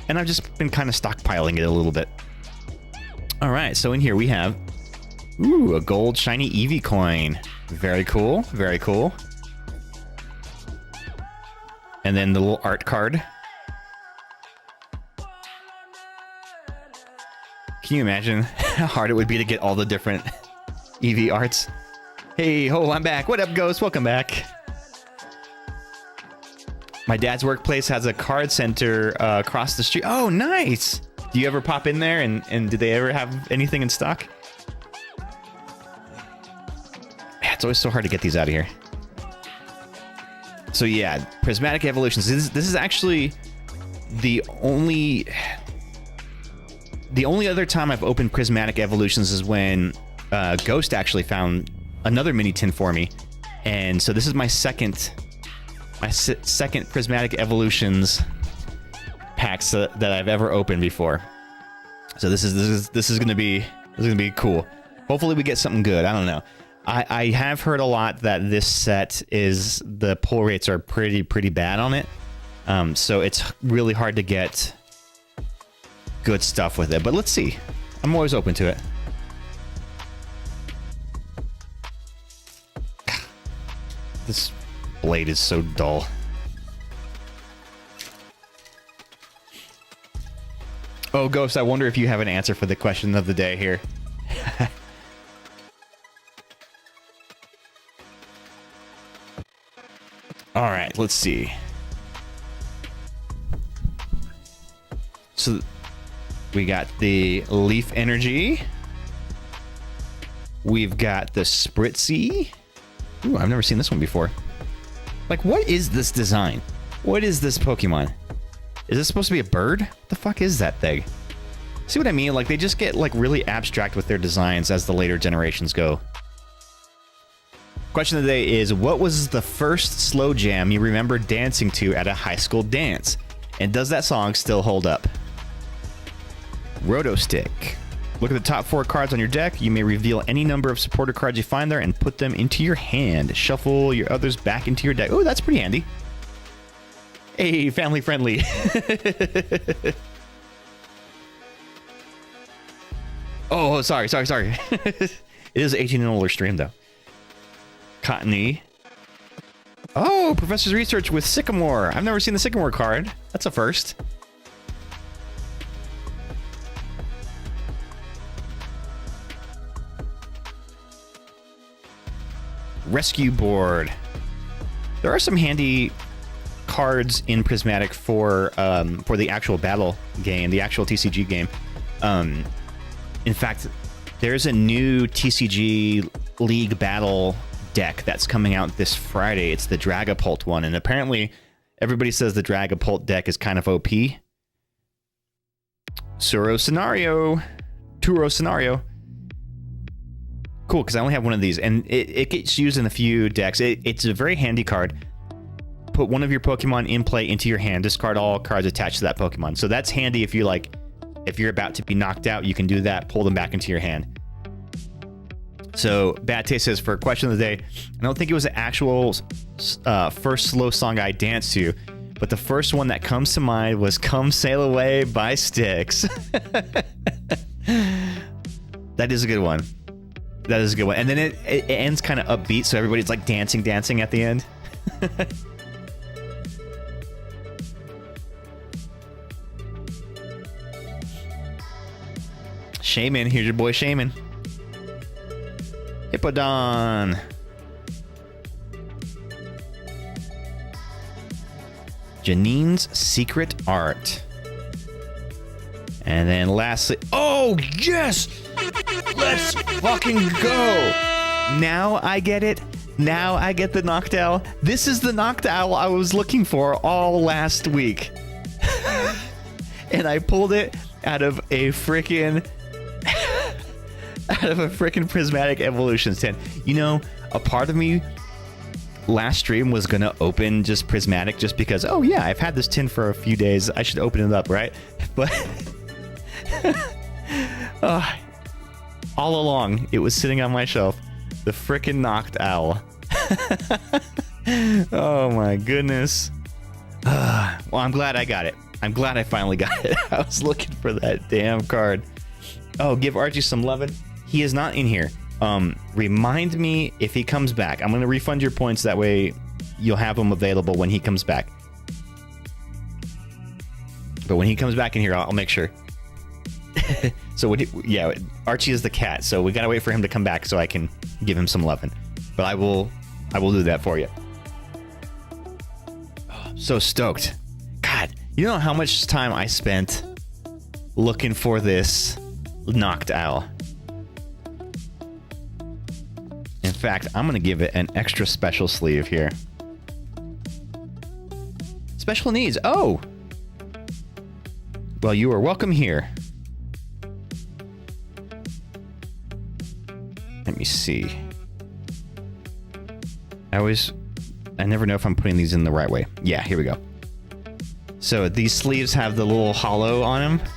And I've just been kind of stockpiling it a little bit. All right, so in here we have a gold shiny Eevee coin. Very cool, very cool. And then the little art card. Can you imagine how hard it would be to get all the different Eevee arts? Hey, ho, I'm back. What up, Ghost? Welcome back. My dad's workplace has a card center across the street. Oh, nice. Do you ever pop in there, and do they ever have anything in stock? It's always so hard to get these out of here. So yeah, Prismatic Evolutions. This is actually the only other time I've opened Prismatic Evolutions is when Ghost actually found another mini tin for me, and so this is my second Prismatic Evolutions packs that I've ever opened before. So this is gonna be cool. Hopefully we get something good. I don't know. I have heard a lot that this set is the pull rates are pretty bad on it. So it's really hard to get good stuff with it. But let's see. I'm always open to it. This blade is so dull. Oh, Ghost, I wonder if you have an answer for the question of the day here. All right, let's see. So we got the Leaf Energy. We've got the Spritzy. Ooh, I've never seen this one before. Like, what is this design? What is this Pokemon? Is this supposed to be a bird? What the fuck is that thing? See what I mean? Like, they just get, like, really abstract with their designs as the later generations go. Question of the day is, what was the first slow jam you remember dancing to at a high school dance? And does that song still hold up? Roto Stick. Look at the top 4 cards on your deck. You may reveal any number of supporter cards you find there and put them into your hand. Shuffle your others back into your deck. Oh, that's pretty handy. Hey, family friendly. Oh, sorry. It is 18 and older stream, though. Cottony. Oh, Professor's Research with Sycamore. I've never seen the Sycamore card. That's a first. Rescue Board. There are some handy cards in Prismatic for the actual battle game, the actual TCG game. In fact, there's a new TCG League Battle deck that's coming out this Friday. It's the Dragapult one, and apparently everybody says the Dragapult deck is kind of OP. Turo Scenario. Cool, because I only have one of these, and it gets used in a few decks. It's a very handy card. Put one of your Pokemon in play into your hand. Discard all cards attached to that Pokemon. So that's handy if you're about to be knocked out, you can do that, pull them back into your hand. So Bad Taste says, for question of the day, I don't think it was the actual first slow song I danced to, but the first one that comes to mind was Come Sail Away by Styx. That is a good one. And then it ends kind of upbeat, so everybody's like dancing at the end. Shaman, here's your boy Shaman. Hippodon. Janine's Secret Art. And then lastly, oh yes! Let's fucking go! Now I get it. Now I get the Noctowl. This is the Noctowl I was looking for all last week. And I pulled it out of a freaking Prismatic Evolutions 10. You know, a part of me last stream was gonna open just Prismatic just because, oh yeah, I've had this tin for a few days, I should open it up, right? But all along it was sitting on my shelf, the frickin' Noctowl. Oh my goodness. Well, I'm glad I got it. I'm glad I finally got it. I was looking for that damn card. Oh, give Archie some lovin'. He is not in here. Remind me if he comes back. I'm going to refund your points. That way you'll have them available when he comes back. But when he comes back in here, I'll make sure. So, yeah, Archie is the cat. So we got to wait for him to come back so I can give him some lovin'. But I will do that for you. Oh, so stoked. God, you know how much time I spent looking for this Noctowl? In fact, I'm going to give it an extra special sleeve here. Special needs. Oh! Well, you are welcome here. Let me see. I never know if I'm putting these in the right way. Yeah, here we go. So these sleeves have the little hollow on them.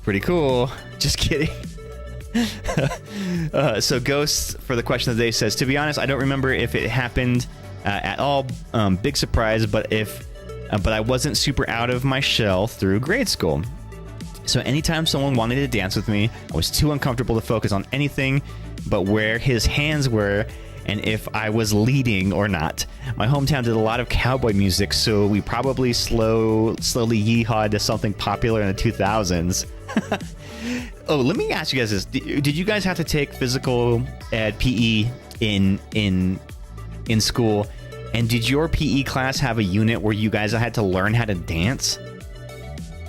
Pretty cool. Just kidding. So Ghost, for the question of the day, says, to be honest, I don't remember if it happened at all. Big surprise, but I wasn't super out of my shell through grade school. So anytime someone wanted to dance with me, I was too uncomfortable to focus on anything but where his hands were and if I was leading or not. My hometown did a lot of cowboy music, so we probably slowly yeehawed to something popular in the 2000s. Oh, let me ask you guys this. Did you guys have to take physical ed PE in school? And did your PE class have a unit where you guys had to learn how to dance?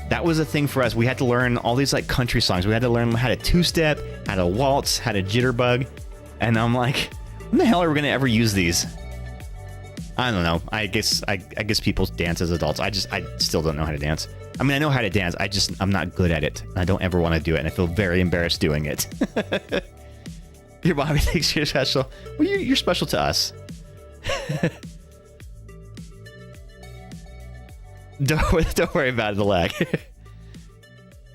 That was a thing for us. We had to learn all these like country songs. We had to learn how to two-step, how to waltz, how to jitterbug. And I'm like, when the hell are we gonna ever use these? I don't know. I guess people dance as adults. I still don't know how to dance. I mean, I know how to dance. I'm not good at it. I don't ever want to do it, and I feel very embarrassed doing it. Your Bobby thinks you're special. Well, you're special to us. Don't worry about the lag.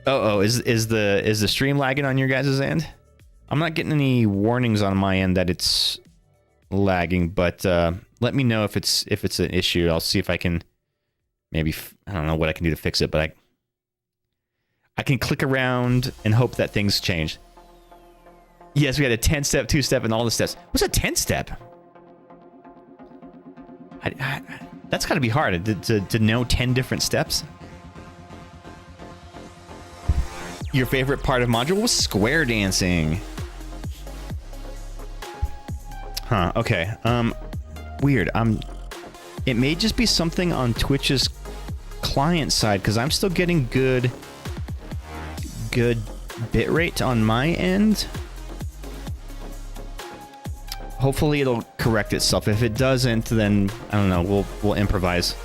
Is the stream lagging on your guys' end? I'm not getting any warnings on my end that it's lagging, but let me know if it's an issue. I'll see if I can maybe, I don't know what I can do to fix it, but I can click around and hope that things change. Yes, we had a 10-step, 2-step, and all the steps. What's a 10-step? That's got to be hard to know 10 different steps. Your favorite part of module was square dancing. Huh, okay. Weird. It may just be something on Twitch's client side, because I'm still getting good bitrate on my end. Hopefully it'll correct itself. If it doesn't, then I don't know. We'll improvise.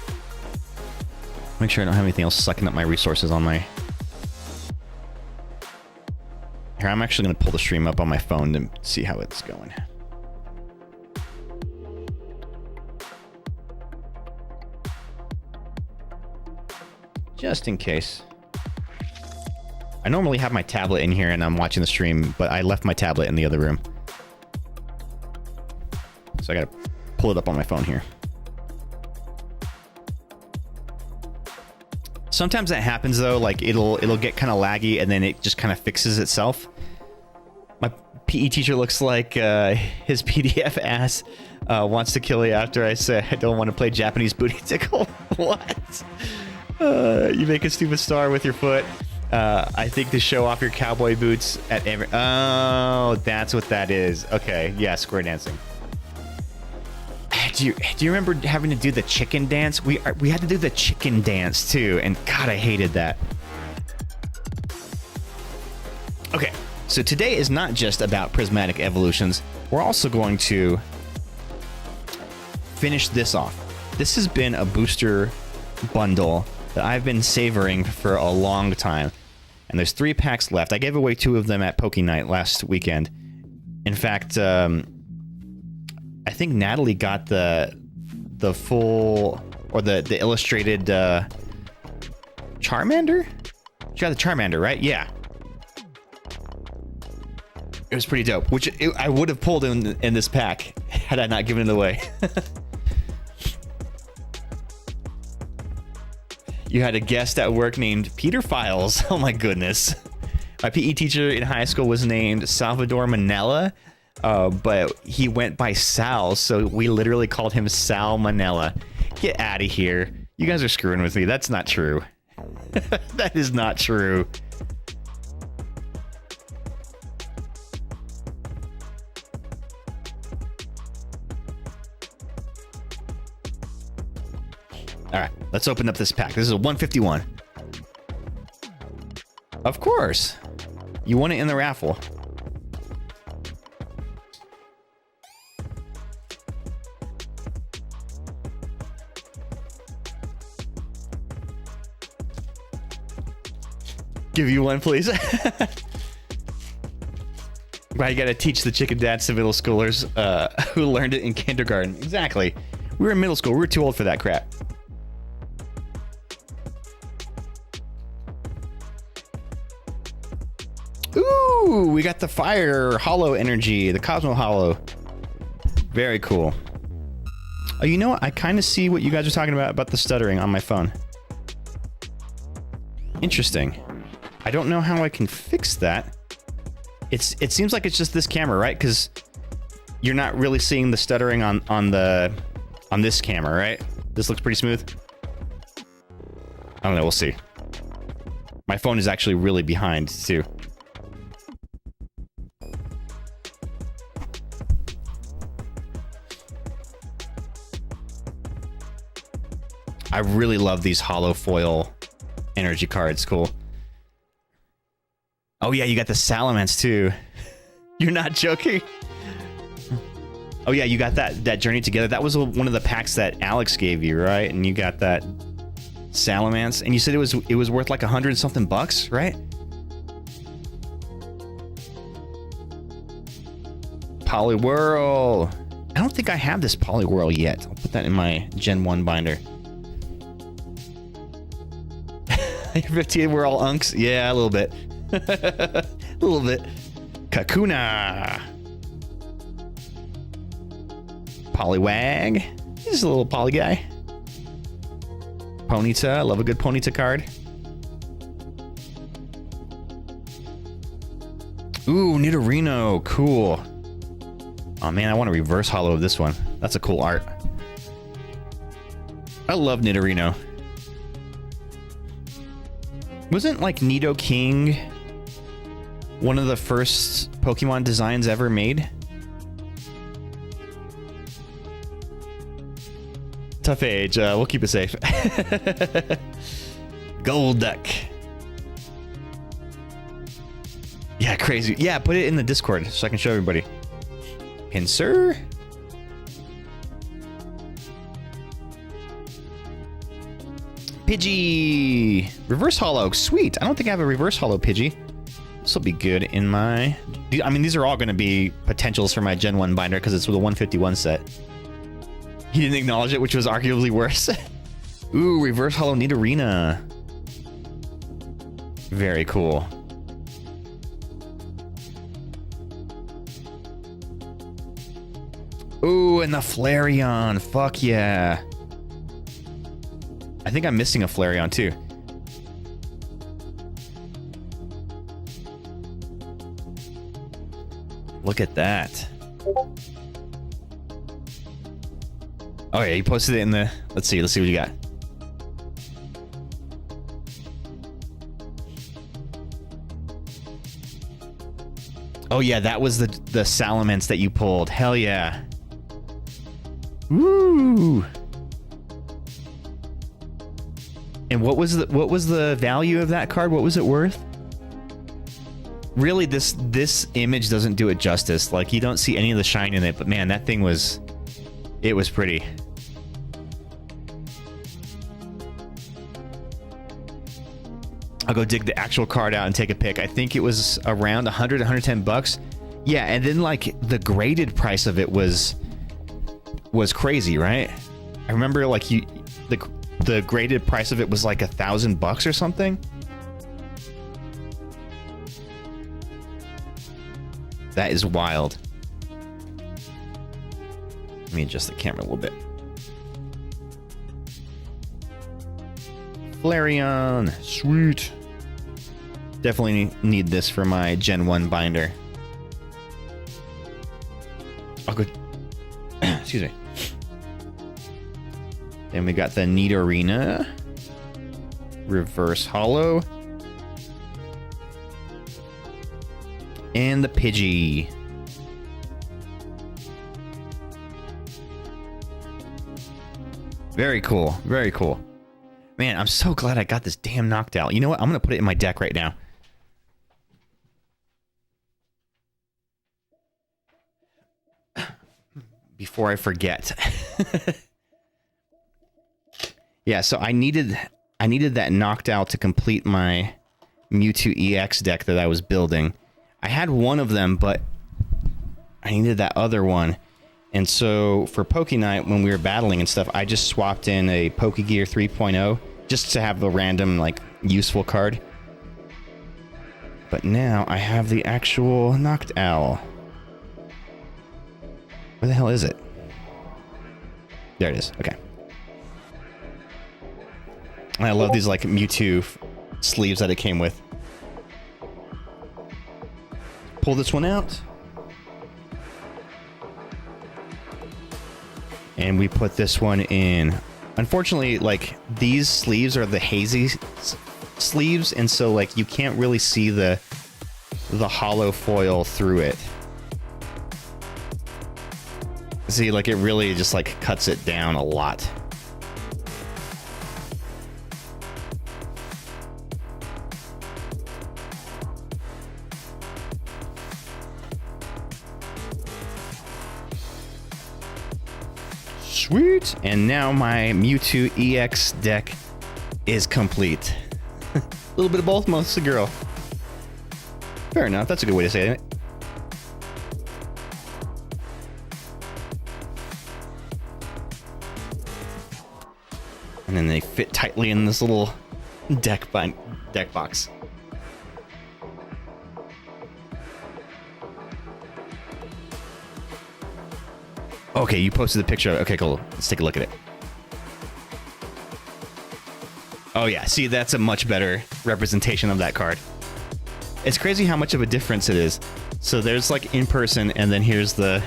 Make sure I don't have anything else sucking up my resources on my. Here, I'm actually going to pull the stream up on my phone to see how it's going. Just in case. I normally have my tablet in here and I'm watching the stream, but I left my tablet in the other room. So I gotta pull it up on my phone here. Sometimes that happens though, like it'll get kind of laggy and then it just kind of fixes itself. My PE teacher looks like his PDF ass wants to kill you after I say I don't want to play Japanese booty tickle. What? You make a stupid star with your foot. I think to show off your cowboy boots at every... Oh, that's what that is. Okay, yeah, square dancing. Do you remember having to do the chicken dance? We had to do the chicken dance too, and God, I hated that. Okay, so today is not just about prismatic evolutions. We're also going to finish this off. This has been a booster bundle that I've been savoring for a long time, and there's 3 packs left. I gave away 2 of them at Poke Night last weekend. In fact, I think Natalie got the full, or the illustrated Charmander? She got the Charmander, right? Yeah. It was pretty dope, which I would have pulled in this pack had I not given it away. You had a guest at work named Peter Files. Oh my goodness. My PE teacher in high school was named Salvador Manella. But he went by Sal, so we literally called him Sal Manella. Get out of here. You guys are screwing with me. That's not true. That is not true. Alright, let's open up this pack. This is a 151. Of course. You won it in the raffle. Give you one, please. Right, you gotta teach the chicken dance to middle schoolers who learned it in kindergarten. Exactly. We were in middle school. We were too old for that crap. Ooh, we got the fire hollow energy, the Cosmo Hollow. Very cool. Oh, you know what? I kind of see what you guys are talking about the stuttering on my phone. Interesting. I don't know how I can fix that. It seems like it's just this camera, right? Because you're not really seeing the stuttering on this camera, right? This looks pretty smooth. I don't know. We'll see. My phone is actually really behind too. I really love these hollow foil energy cards. Cool. Oh yeah, you got the Salamence too. You're not joking. Oh yeah, you got that Journey Together. That was one of the packs that Alex gave you, right? And you got that Salamence, and you said it was worth like $100 something bucks, right? Poliwhirl. I don't think I have this Poliwhirl yet. I'll put that in my Gen 1 binder. 15, we're all unks. Yeah, a little bit. A little bit. Kakuna. Poliwag. He's a little poly guy. Ponyta. Love a good Ponyta card. Ooh, Nidorino. Cool. Oh man, I want a reverse holo of this one. That's a cool art. I love Nidorino. Wasn't like Nidoking one of the first Pokemon designs ever made? Tough age. We'll keep it safe. Golduck. Yeah, crazy. Yeah, put it in the Discord so I can show everybody. Pinsir. Pidgey. Reverse holo. Sweet. I don't think I have a reverse holo Pidgey. This will be good in my... I mean, these are all going to be potentials for my Gen 1 binder because it's with a 151 set. He didn't acknowledge it, which was arguably worse. Ooh, reverse holo Nidorina. Very cool. Ooh, and the Flareon. Fuck yeah. I think I'm missing a Flareon too. Look at that. Oh yeah, you posted it in the... Let's see what you got. Oh yeah, that was the Salamence that you pulled. Hell yeah. Woo! And what was the value of that card? What was it worth? Really, this image doesn't do it justice. Like, you don't see any of the shine in it, but man, that thing was... It was pretty. I'll go dig the actual card out and take a pic. I think it was around 100, 110 bucks. Yeah, and then like the graded price of it was crazy, right? I remember like the graded price of it was like $1,000 or something. That is wild. Let me adjust the camera a little bit. Flareon, sweet. Definitely need this for my Gen 1 binder. Oh, good. Excuse me. Then we got the Nidorina. Reverse holo. And the Pidgey. Very cool. Very cool. Man, I'm so glad I got this damn knocked out. You know what? I'm going to put it in my deck right now. Before I forget. Yeah, so I needed that knocked out to complete my Mewtwo EX deck that I was building. I had one of them, but I needed that other one. And so for Poke Night, when we were battling and stuff, I just swapped in a Pokegear 3.0 just to have a random, like, useful card. But now I have the actual Knocked Owl. Where the hell is it? There it is. Okay. And I love these, like, Mewtwo sleeves that it came with. Pull this one out. And we put this one in. Unfortunately, like, these sleeves are the hazy sleeves, and so, like, you can't really see the hollow foil through it. See, like, it really just, like, cuts it down a lot. Sweet. And now my Mewtwo EX deck is complete. A little bit of both, mostly girl. Fair enough. That's a good way to say it. And then they fit tightly in this little deck box. Okay, you posted the picture. Okay, cool. Let's take a look at it. Oh yeah, see, that's a much better representation of that card. It's crazy how much of a difference it is. So there's like in person, and then here's the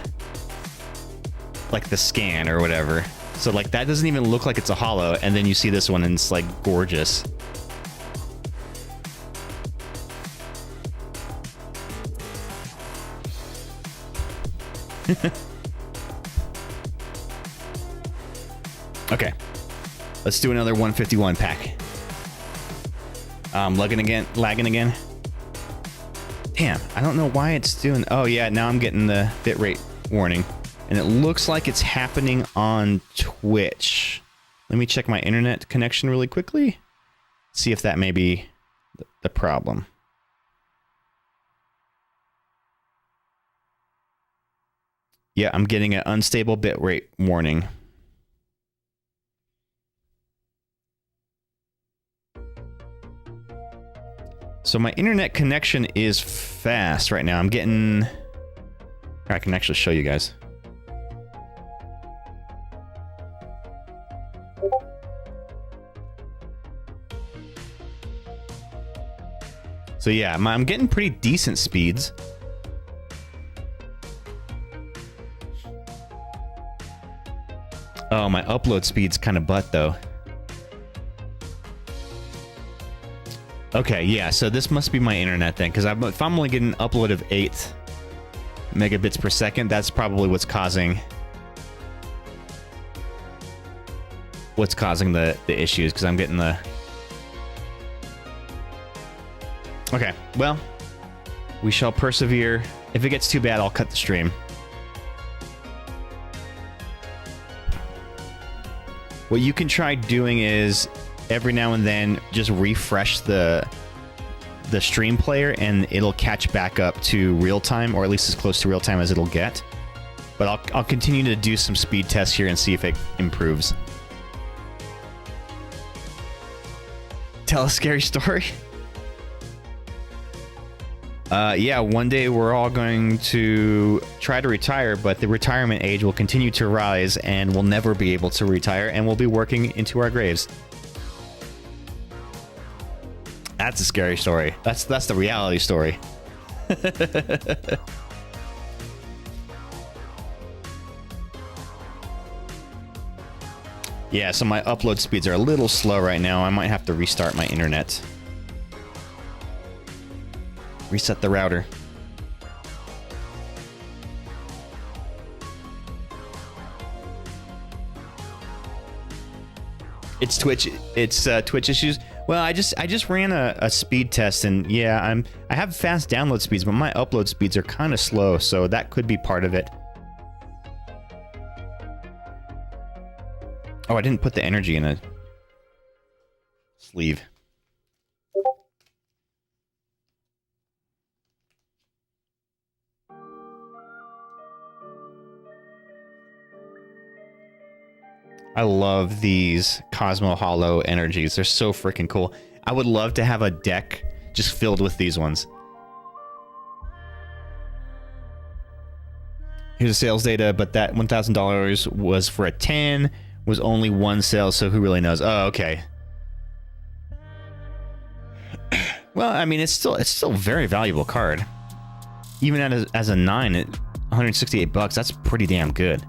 like the scan or whatever. So like that doesn't even look like it's a holo, and then you see this one and it's like gorgeous. Okay, let's do another 151 pack. Lagging again. Damn, I don't know why it's doing. Oh yeah, now I'm getting the bitrate warning, and it looks like it's happening on Twitch. Let me check my internet connection really quickly. See if that may be the problem. Yeah, I'm getting an unstable bitrate warning. So my internet connection is fast right now. I'm getting... I can actually show you guys. So yeah, I'm getting pretty decent speeds. Oh, my upload speed's kind of butt though. Okay, yeah, so this must be my internet then, because if I'm only getting an upload of 8 megabits per second, that's probably what's causing the issues, because I'm getting the... Okay, well, we shall persevere. If it gets too bad, I'll cut the stream. What you can try doing is every now and then just refresh the stream player, and it'll catch back up to real time, or at least as close to real time as it'll get. But I'll continue to do some speed tests here and see if it improves. Tell a scary story. Yeah, one day we're all going to try to retire, but the retirement age will continue to rise, and we'll never be able to retire, and we'll be working into our graves. That's a scary story. That's the reality story. Yeah, so my upload speeds are a little slow right now. I might have to restart my internet. Reset the router. It's Twitch. It's Twitch issues. Well, I just ran a speed test, and yeah, I have fast download speeds, but my upload speeds are kind of slow, so that could be part of it. Oh, I didn't put the energy in a sleeve. I love these Cosmo Hollow energies. They're so freaking cool. I would love to have a deck just filled with these ones. Here's the sales data, but that $1,000 was for a 10, was only one sale, so who really knows? Oh, okay. Well, I mean, it's still a very valuable card. Even as a 9 at 168 bucks, that's pretty damn good.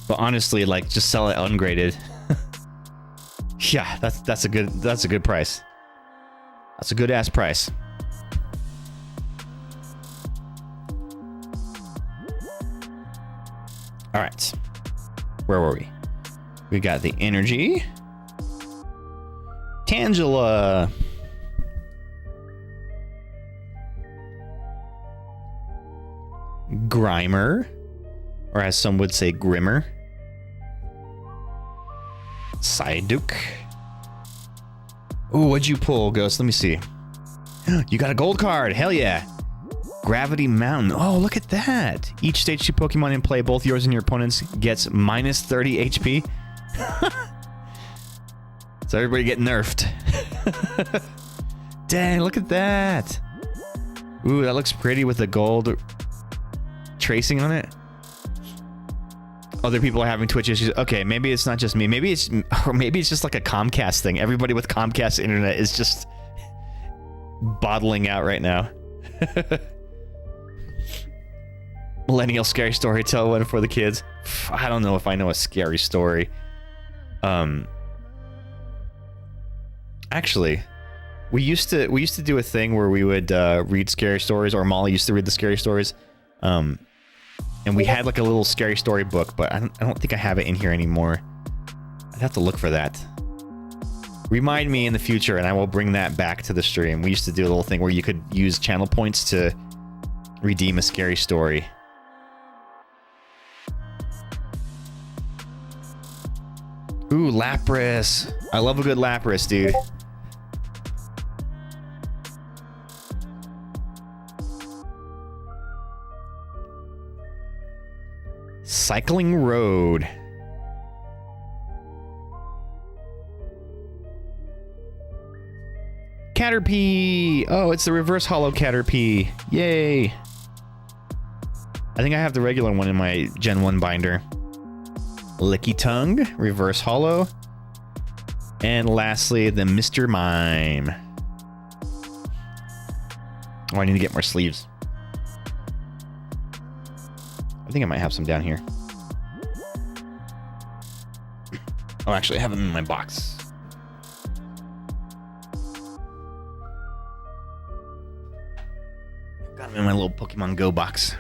But honestly, like, just sell it ungraded. Yeah, that's a good price. That's a good ass price. All right, where were we? We got the energy, Tangela, Grimer, Or as some would say, grimmer. Psyduck. Ooh, what'd you pull, Ghost? Let me see. You got a gold card. Hell yeah. Gravity Mountain. Oh, look at that. Each stage 2 Pokemon in play, both yours and your opponent's, gets minus 30 HP. So everybody get nerfed. Dang, look at that. Ooh, that looks pretty with the gold tracing on it. Other people are having Twitch issues. Okay, maybe it's not just me. Maybe it's just like a Comcast thing. Everybody with Comcast internet is just bottling out right now. Millennial scary story, tell one for the kids. I don't know if I know a scary story. Actually, we used to do a thing where we would read scary stories, or Molly used to read the scary stories. And we had like a little scary story book, but I don't think I have it in here anymore. I'd have to look for that. Remind me in the future, and I will bring that back to the stream. We used to do a little thing where you could use channel points to redeem a scary story. Ooh, Lapras. I love a good Lapras, dude. Cycling Road. Caterpie! Oh, it's the reverse holo Caterpie. Yay! I think I have the regular one in my Gen 1 binder. Licky Tongue, reverse holo. And lastly, the Mr. Mime. Oh, I need to get more sleeves. I think I might have some down here. Oh, actually, I have them in my box. Got them in my little Pokemon Go box.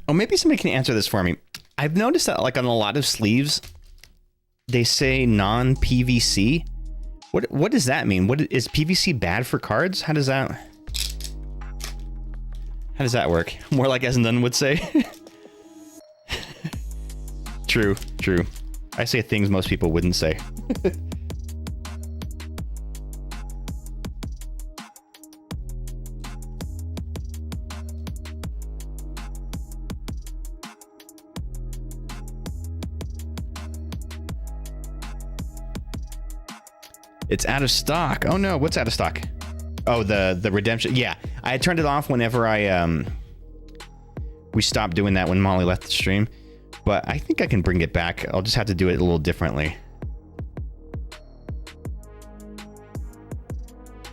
Oh, maybe somebody can answer this for me. I've noticed that, like, on a lot of sleeves, they say non-PVC. What does that mean? What is PVC bad for cards? How does that work? More like as None would say. True. I say things most people wouldn't say. It's out of stock. Oh no, what's out of stock? Oh, the redemption. Yeah, I had turned it off whenever we stopped doing that when Molly left the stream. But I think I can bring it back. I'll just have to do it a little differently.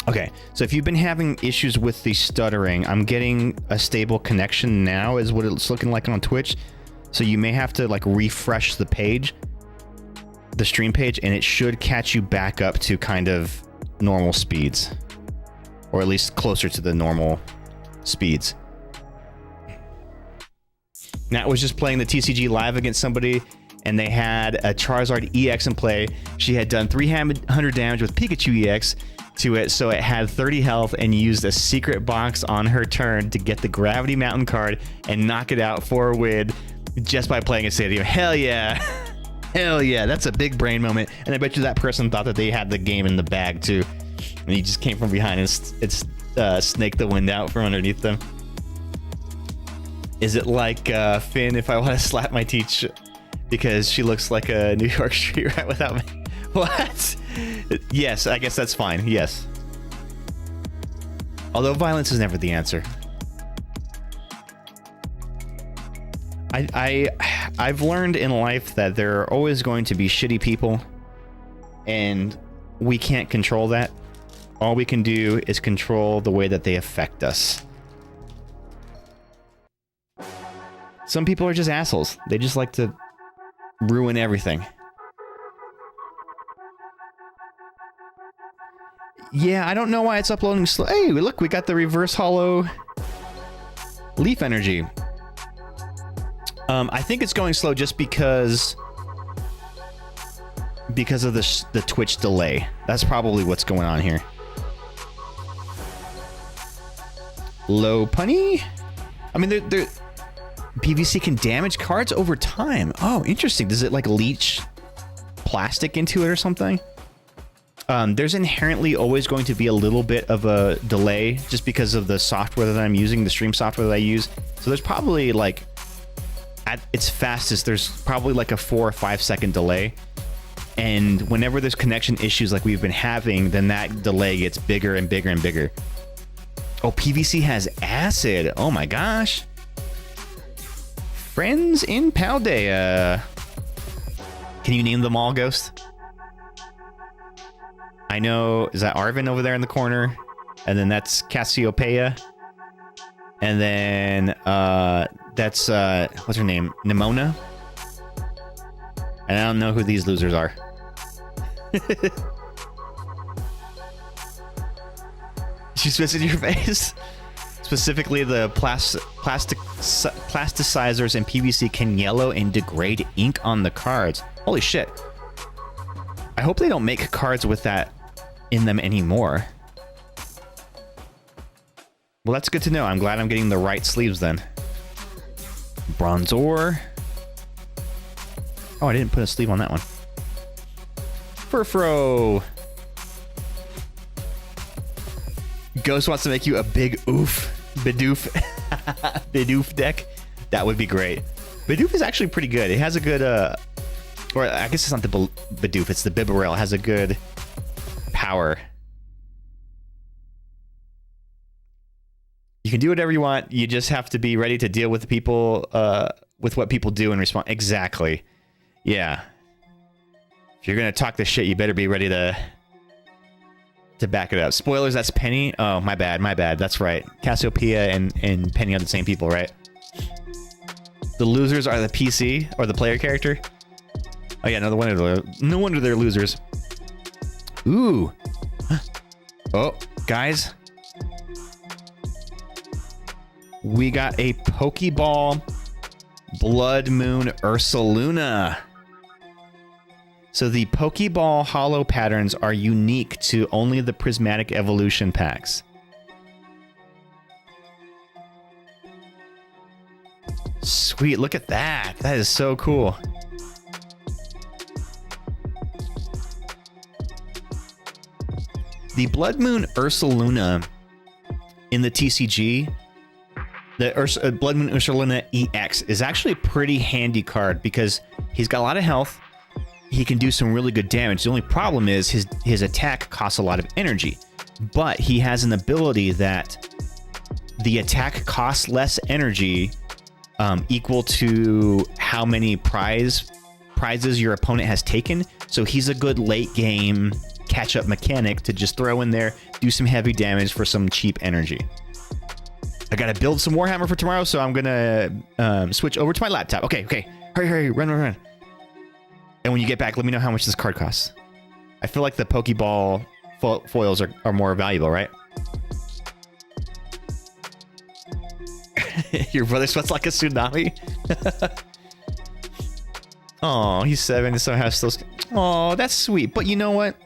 Okay, so if you've been having issues with the stuttering, I'm getting a stable connection now is what it's looking like on Twitch. So you may have to like refresh the page. The stream page, and it should catch you back up to kind of normal speeds, or at least closer to the normal speeds. Nat was just playing the TCG live against somebody, and they had a Charizard EX in play. She had done 300 damage with Pikachu EX to it, so it had 30 health, and used a secret box on her turn to get the Gravity Mountain card and knock it out for a win just by playing a stadium. Hell yeah! Hell yeah, that's a big brain moment. And I bet you that person thought that they had the game in the bag too. And he just came from behind and snaked the wind out from underneath them. Is it like Finn if I want to slap my teach because she looks like a New York street rat without me? What? Yes, I guess that's fine. Yes. Although violence is never the answer. I've learned in life that there are always going to be shitty people, and we can't control that. All we can do is control the way that they affect us. Some people are just assholes. They just like to ruin everything. Yeah, I don't know why it's uploading slow. Hey, look, we got the reverse hollow leaf energy. I think it's going slow just because of the Twitch delay. That's probably what's going on here. Low punny. I mean, they're PVC can damage cards over time. Oh, interesting. Does it like leach plastic into it or something? There's inherently always going to be a little bit of a delay just because of the software that I'm using, the stream software that I use. So there's probably like, at its fastest, there's probably like a 4 or 5 second delay. And whenever there's connection issues like we've been having, then that delay gets bigger and bigger and bigger. Oh, PVC has acid. Oh my gosh. Friends in Paldea. Can you name them all, Ghost? I know, is that Arvin over there in the corner? And then that's Cassiopeia. And then that's what's her name? Nimona. And I don't know who these losers are. She spits in your face. Specifically, the plasticizers and PVC can yellow and degrade ink on the cards. Holy shit. I hope they don't make cards with that in them anymore. Well, that's good to know. I'm glad I'm getting the right sleeves then. Bronze ore. Oh, I didn't put a sleeve on that one. Furfro. Ghost wants to make you a big oof. Bidoof. Bidoof deck. That would be great. Bidoof is actually pretty good. It has a good, or I guess it's not the Bidoof, it's the Bibarel. It has a good power. You can do whatever you want. You just have to be ready to deal with the people, with what people do and respond. Exactly. Yeah. If you're gonna talk this shit, you better be ready to back it up. Spoilers, that's Penny. Oh, my bad, my bad. That's right. Cassiopeia and Penny are the same people, right? The losers are the PC or the player character. Oh yeah, no wonder they're losers. Ooh. Oh, guys. We got a Pokeball Blood Moon Ursaluna. So the Pokeball Hollow patterns are unique to only the Prismatic Evolution packs. Sweet, look at that. That is so cool. The Blood Moon Ursaluna in the TCG, the Blood Moon Ursaluna EX is actually a pretty handy card because he's got a lot of health. He can do some really good damage. The only problem is his attack costs a lot of energy, but he has an ability that the attack costs less energy, equal to how many prizes your opponent has taken. So he's a good late game catch-up mechanic to just throw in there, do some heavy damage for some cheap energy. I gotta build some Warhammer for tomorrow, so I'm gonna switch over to my laptop. Okay, hurry, run. And when you get back, let me know how much this card costs. I feel like the Pokeball foils are more valuable, right? Your brother sweats like a tsunami? Oh, he's 7 and somehow still... Oh, that's sweet. But you know what?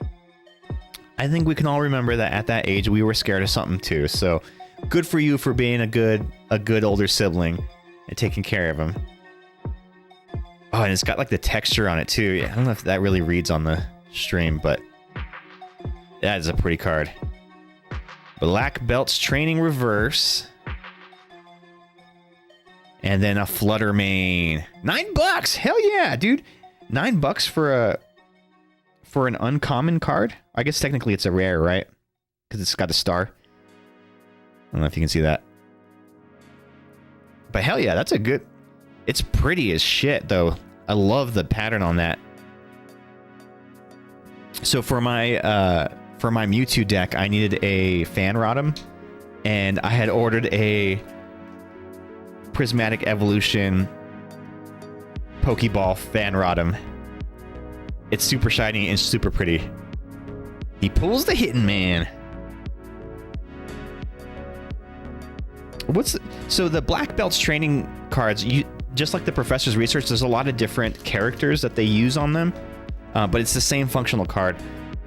I think we can all remember that at that age, we were scared of something too. So good for you for being a good older sibling and taking care of him. Oh, and it's got like the texture on it too. Yeah, I don't know if that really reads on the stream, but that is a pretty card. Black Belt's Training Reverse. And then a Flutter Mane. $9! Hell yeah, dude. $9 for an uncommon card? I guess technically it's a rare, right? Because it's got a star. I don't know if you can see that. But hell yeah, that's a good... It's pretty as shit, though. I love the pattern on that. So for my Mewtwo deck, I needed a Fan Rotom, and I had ordered a Prismatic Evolution Pokeball Fan Rotom. It's super shiny and super pretty. He pulls the Hitting Man. So the Black Belts training cards, just like the Professor's Research, there's a lot of different characters that they use on them, but it's the same functional card.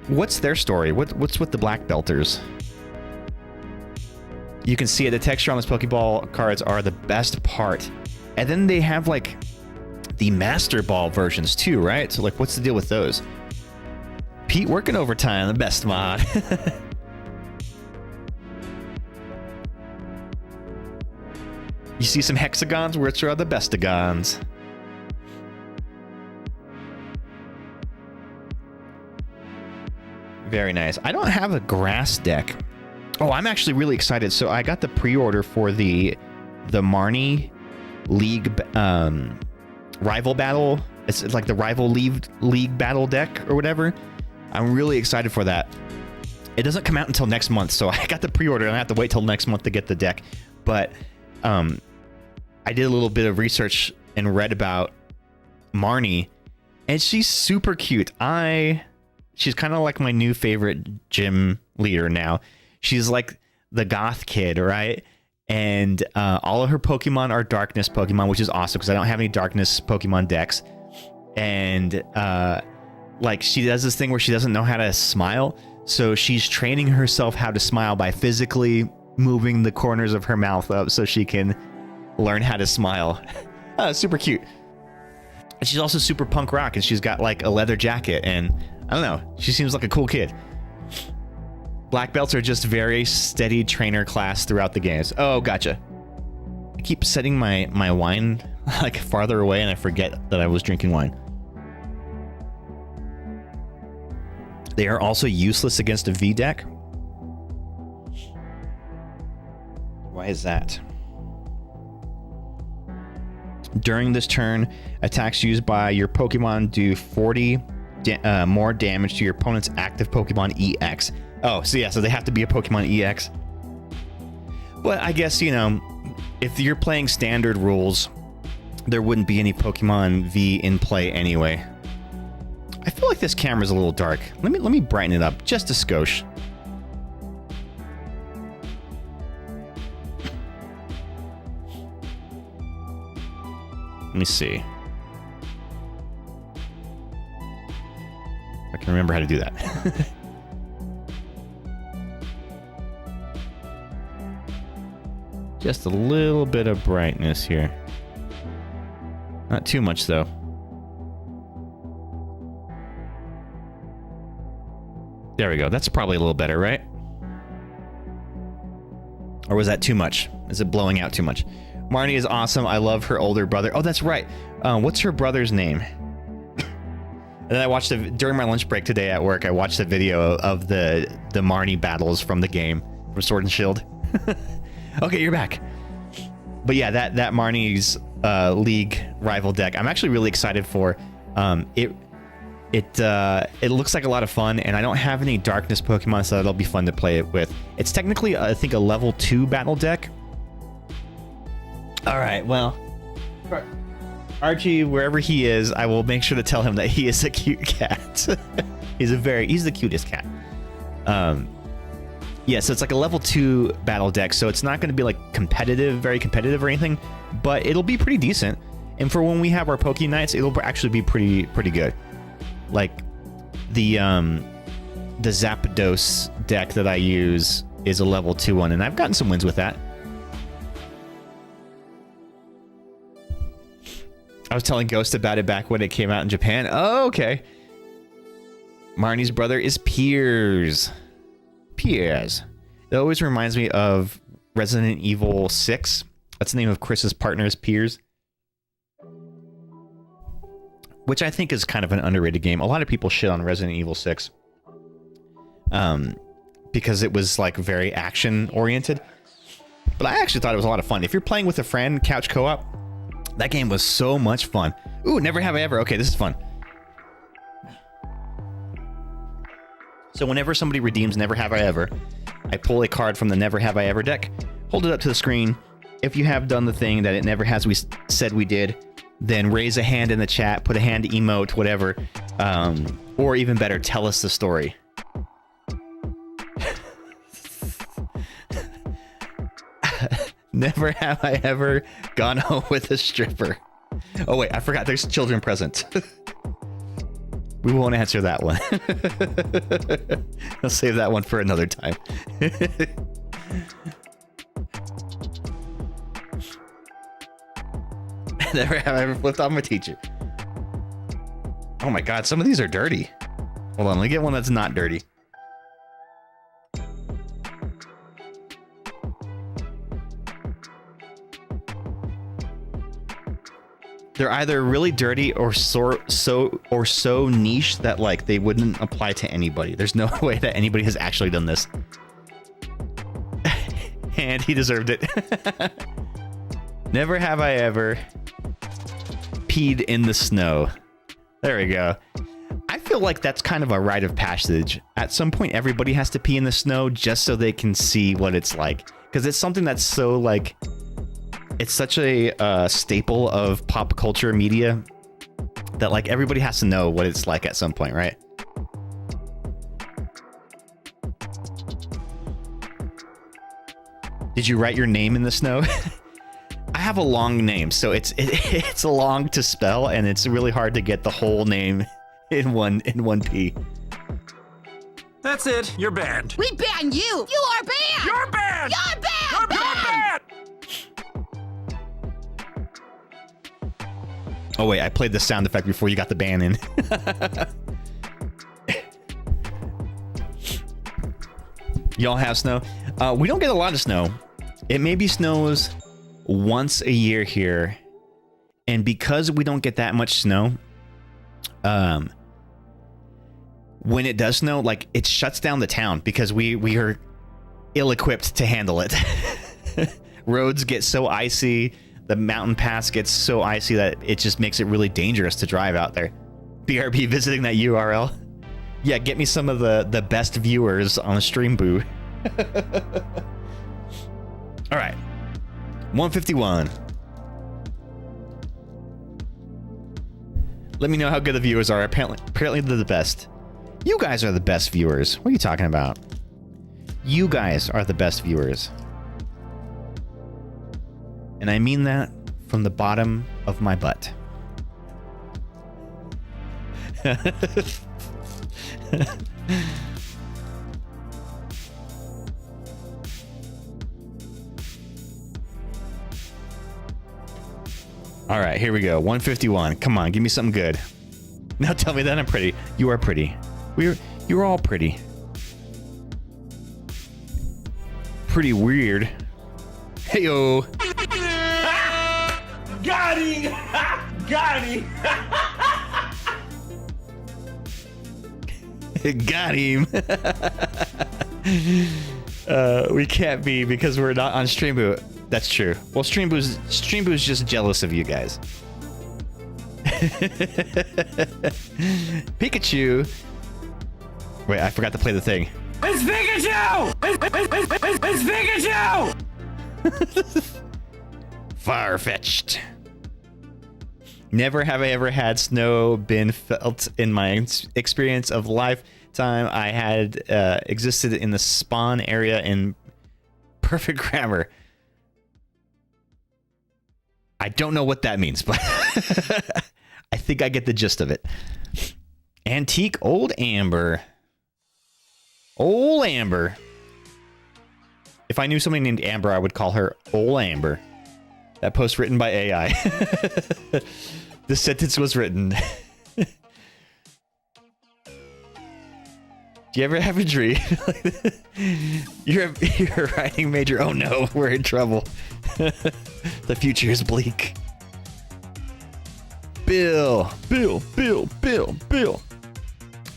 What's their story? What's with the Black Belters? You can see it. The texture on those Pokeball cards are the best part. And then they have, like, the Master Ball versions, too, right? So, like, what's the deal with those? Pete working overtime, the best mod. You see some hexagons, which are the bestagons. Very nice. I don't have a grass deck. Oh, I'm actually really excited. So I got the pre-order for the Marnie League rival battle. It's like the rival league battle deck or whatever. I'm really excited for that. It doesn't come out until next month, so I got the pre-order and I have to wait till next month to get the deck. But I did a little bit of research and read about Marnie, and she's super cute. She's kind of like my new favorite gym leader now. She's like the goth kid, right? And all of her Pokemon are darkness Pokemon, which is awesome because I don't have any darkness Pokemon decks. And like she does this thing where she doesn't know how to smile, so she's training herself how to smile by physically moving the corners of her mouth up so she can learn how to smile. Super cute. And she's also super punk rock, and she's got like a leather jacket, and I don't know, she seems like a cool kid. Black belts are just very steady trainer class throughout the games. Oh, gotcha. I keep setting my wine like farther away, and I forget that I was drinking wine. They are also useless against a V deck. Why is that? During this turn, attacks used by your Pokemon do 40 more damage to your opponent's active Pokemon EX. Oh, so yeah, so they have to be a Pokemon EX. But I guess, you know, if you're playing standard rules, there wouldn't be any Pokemon V in play anyway. I feel like this camera's a little dark. Let me brighten it up just a skosh. Let me see. I can remember how to do that. Just a little bit of brightness here. Not too much, though. There we go. That's probably a little better, right? Or was that too much? Is it blowing out too much? Marnie is awesome. I love her older brother. Oh, that's right. What's her brother's name? And then I watched during my lunch break today at work, I watched a video of the Marnie battles from the game, from Sword and Shield. Okay, you're back. But yeah, that Marnie's league rival deck, I'm actually really excited for. It looks like a lot of fun, and I don't have any darkness Pokemon, so that'll be fun to play it with. It's technically, I think, a level 2 battle deck. All right, well, Archie, wherever he is, I will make sure to tell him that he is a cute cat. He's the cutest cat. Yeah, so it's like a level 2 battle deck, so it's not going to be like very competitive or anything, but it'll be pretty decent. And for when we have our Poke Nights, it'll actually be pretty good. Like the Zapdos deck that I use is a level 2 one, and I've gotten some wins with that. I was telling Ghost about it back when it came out in Japan. Oh, okay. Marnie's brother is Piers. Piers. It always reminds me of Resident Evil 6. That's the name of Chris's partner, is Piers. Which I think is kind of an underrated game. A lot of people shit on Resident Evil 6. Because it was like very action oriented. But I actually thought it was a lot of fun. If you're playing with a friend, couch co-op, that game was so much fun. Ooh, Never Have I Ever. Okay, this is fun. So whenever somebody redeems Never Have I Ever, I pull a card from the Never Have I Ever deck, hold it up to the screen. If you have done the thing that it never has we said we did, then raise a hand in the chat, put a hand emote, whatever. Or even better, tell us the story. Never have I ever gone home with a stripper. Oh wait, I forgot there's children present. We won't answer that one. I'll save that one for another time. Never have I ever flipped off my teacher. Oh my god, some of these are dirty. Hold on, let me get one that's not dirty. They're either really dirty or so niche that like they wouldn't apply to anybody. There's no way that anybody has actually done this. And he deserved it. Never have I ever peed in the snow. There we go. I feel like that's kind of a rite of passage. At some point, everybody has to pee in the snow just so they can see what it's like. Because it's something that's so like... It's such a staple of pop culture media that like everybody has to know what it's like at some point, right? Did you write your name in the snow? I have a long name, so it's long to spell, and it's really hard to get the whole name in one P. That's it. You're banned. We ban you! You are banned! You're banned! You're banned! You're banned! Oh wait, I played the sound effect before you got the ban in. Y'all have snow? We don't get a lot of snow. It maybe snows once a year here. And because we don't get that much snow, when it does snow, like it shuts down the town because we are ill-equipped to handle it. Roads get so icy. The mountain pass gets so icy that it just makes it really dangerous to drive out there. BRB visiting that URL. Yeah, get me some of the best viewers on the stream, boo. All right. 151. Let me know how good the viewers are. Apparently they're the best. You guys are the best viewers. What are you talking about? You guys are the best viewers. And I mean that from the bottom of my butt. All right, here we go. 151. Come on, give me something good. Now tell me that I'm pretty. You are pretty. You're all pretty. Pretty weird. Heyo. Got him! Got him! Got him. We can't be because we're not on Stream Boot. That's true. Well, Stream Boot's just jealous of you guys. Pikachu. Wait, I forgot to play the thing. It's Pikachu! It's Pikachu! Far-fetched. Never have I ever had snow been felt in my experience of lifetime. I had existed in the spawn area in perfect grammar. I don't know what that means, but I think I get the gist of it. Antique Old Amber. Old Amber. If I knew somebody named Amber, I would call her Old Amber. That post written by AI. This sentence was written. Do you ever have a dream? You're a writing major. Oh no, we're in trouble. The future is bleak. Bill.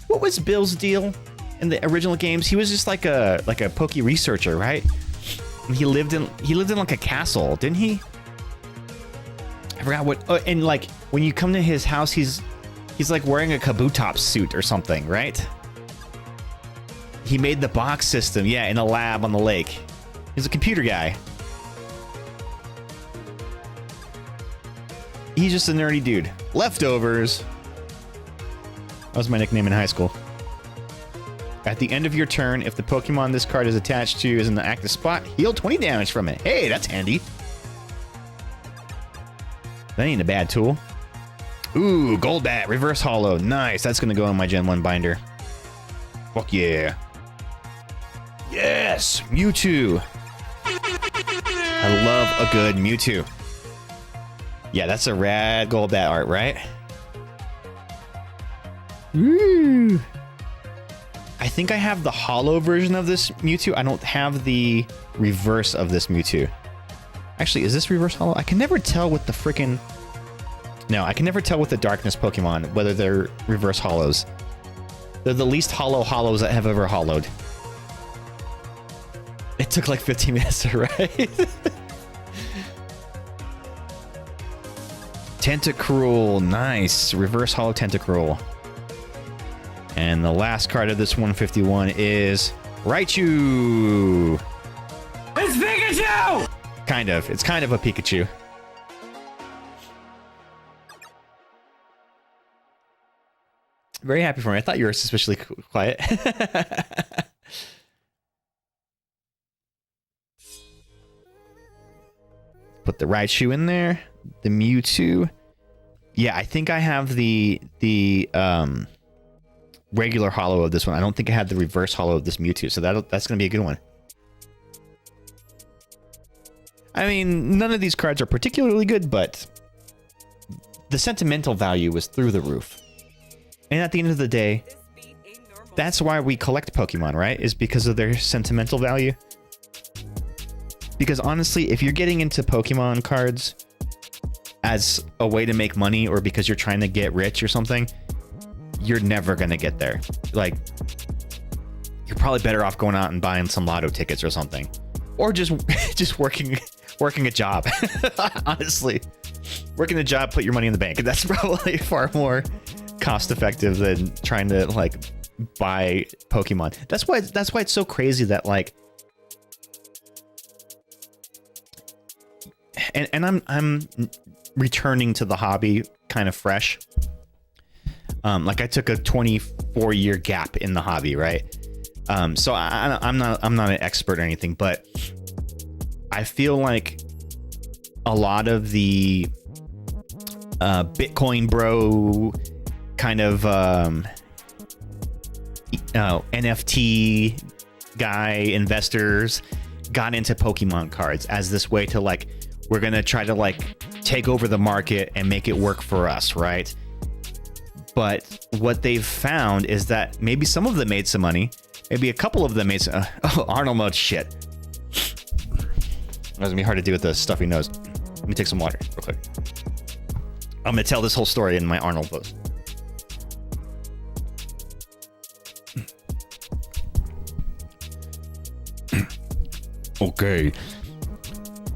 What was Bill's deal in the original games? He was just like a pokey researcher, right? He lived in like a castle, didn't he? I forgot what. And like when you come to his house, he's like wearing a Kabutops suit or something, right? He made the box system, yeah, in a lab on the lake. He's a computer guy. He's just a nerdy dude. Leftovers. That was my nickname in high school. At the end of your turn, if the Pokemon this card is attached to is in the active spot, heal 20 damage from it. Hey, that's handy. That ain't a bad tool. Ooh, Golbat, reverse holo. Nice. That's going to go in my Gen 1 binder. Fuck yeah. Yes, Mewtwo. I love a good Mewtwo. Yeah, that's a rad Golbat art, right? Woo! I think I have the holo version of this Mewtwo. I don't have the reverse of this Mewtwo. Actually, is this reverse holo? I can never tell with the freaking... No, I can never tell with the darkness Pokemon whether they're reverse holos. They're the least holos that have ever holoed. It took like 15 minutes to write. Tentacruel, nice. Reverse holo Tentacruel. And the last card of this 151 is Raichu. It's Pikachu! Kind of. It's kind of a Pikachu. Very happy for me. I thought you were suspiciously quiet. Put the Raichu in there. The Mewtwo. Yeah, I think I have the regular holo of this one. I don't think I had the reverse holo of this Mewtwo, so that's going to be a good one. I mean, none of these cards are particularly good, but the sentimental value was through the roof. And at the end of the day, that's why we collect Pokemon, right? Is because of their sentimental value. Because honestly, if you're getting into Pokemon cards as a way to make money or because you're trying to get rich or something, you're never going to get there. Like, you're probably better off going out and buying some lotto tickets or something. Or just working a job. Honestly. Working a job, put your money in the bank. That's probably far more cost effective than trying to like buy Pokemon. That's why it's so crazy that like and I'm returning to the hobby kind of fresh. Like I took a 24-year gap in the hobby, right? So I'm not an expert or anything, but I feel like a lot of the Bitcoin bro kind of NFT guy investors got into Pokemon cards as this way to like, we're gonna try to like take over the market and make it work for us, right? But what they've found is that maybe some of them made some money, maybe a couple of them made some, Arnold mode, shit. That's gonna be hard to do with the stuffy nose. Let me take some water real quick. I'm gonna tell this whole story in my Arnold post. Okay,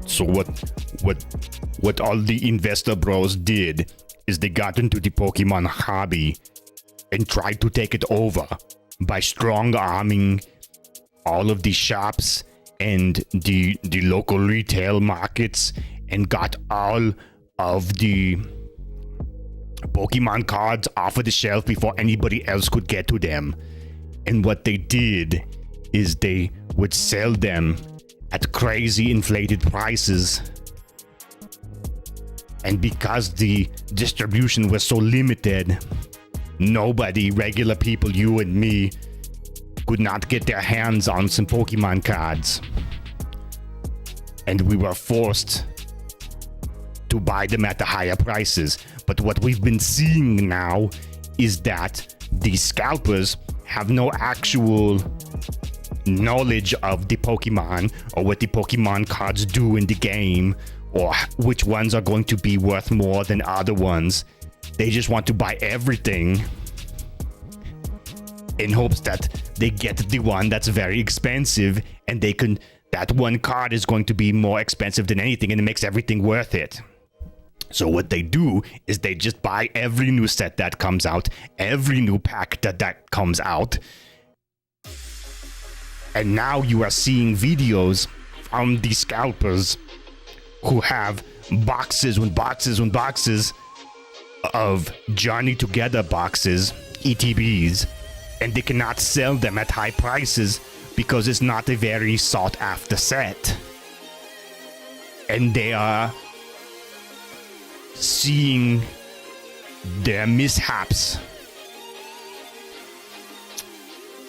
so what all the investor bros did is they got into the Pokemon hobby and tried to take it over by strong-arming all of the shops and the local retail markets and got all of the Pokemon cards off of the shelf before anybody else could get to them. And what they did is they would sell them at crazy inflated prices. And because the distribution was so limited, nobody, regular people, you and me, could not get their hands on some Pokemon cards. And we were forced to buy them at the higher prices. But what we've been seeing now is that the scalpers have no actual knowledge of the Pokemon or what the Pokemon cards do in the game or which ones are going to be worth more than other ones. They just want to buy everything in hopes that they get the one that's very expensive and they can, that one card is going to be more expensive than anything and it makes everything worth it. So what they do is they just buy every new set that comes out, every new pack that comes out. And now you are seeing videos from the scalpers who have boxes and boxes and boxes of Journey Together boxes, ETBs, and they cannot sell them at high prices because it's not a very sought after set. And they are seeing their mishaps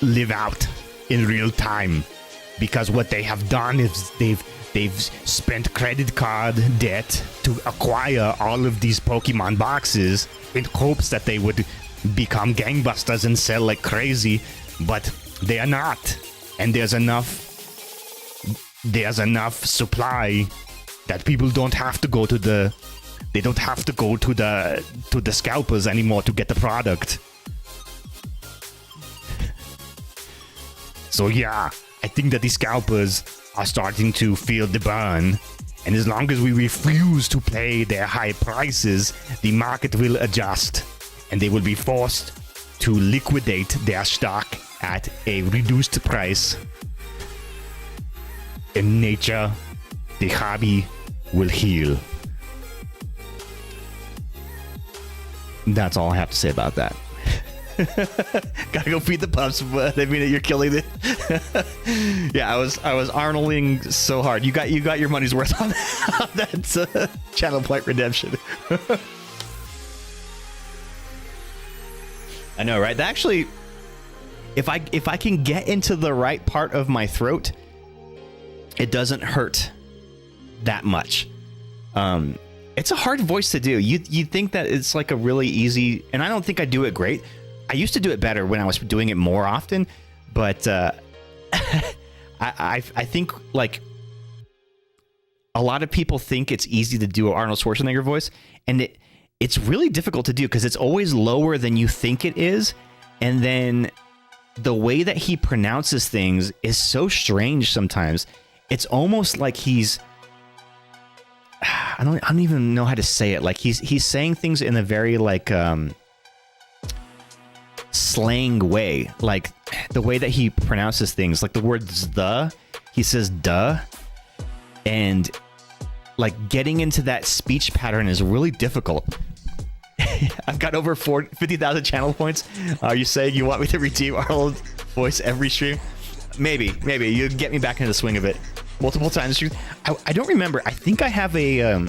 live out in real time, because what they have done is they've spent credit card debt to acquire all of these Pokemon boxes in hopes that they would become gangbusters and sell like crazy, but they are not. And there's enough supply that people don't have to go to the scalpers anymore to get the product. So yeah, I think that the scalpers are starting to feel the burn, and as long as we refuse to pay their high prices, the market will adjust, and they will be forced to liquidate their stock at a reduced price. In nature, the hobby will heal. That's all I have to say about that. Gotta go feed the pups, but I mean, you're killing it. Yeah, I was Arnolding so hard. You got your money's worth on that channel point redemption. I know, right? That actually, if I can get into the right part of my throat, it doesn't hurt that much. It's a hard voice to do. You'd think that it's like a really easy, and I don't think I do it great. I used to do it better when I was doing it more often, but I think like a lot of people think it's easy to do an Arnold Schwarzenegger voice, and it's really difficult to do because it's always lower than you think it is, and then the way that he pronounces things is so strange sometimes. It's almost like he's I don't even know how to say it. Like he's saying things in a very like slang way, like the way that he pronounces things, like the words he says duh, and like getting into that speech pattern is really difficult. I've got over 50,000 channel points. Are you saying you want me to redeem Arnold's voice every stream? Maybe you get me back into the swing of it multiple times. I don't remember. I think I have a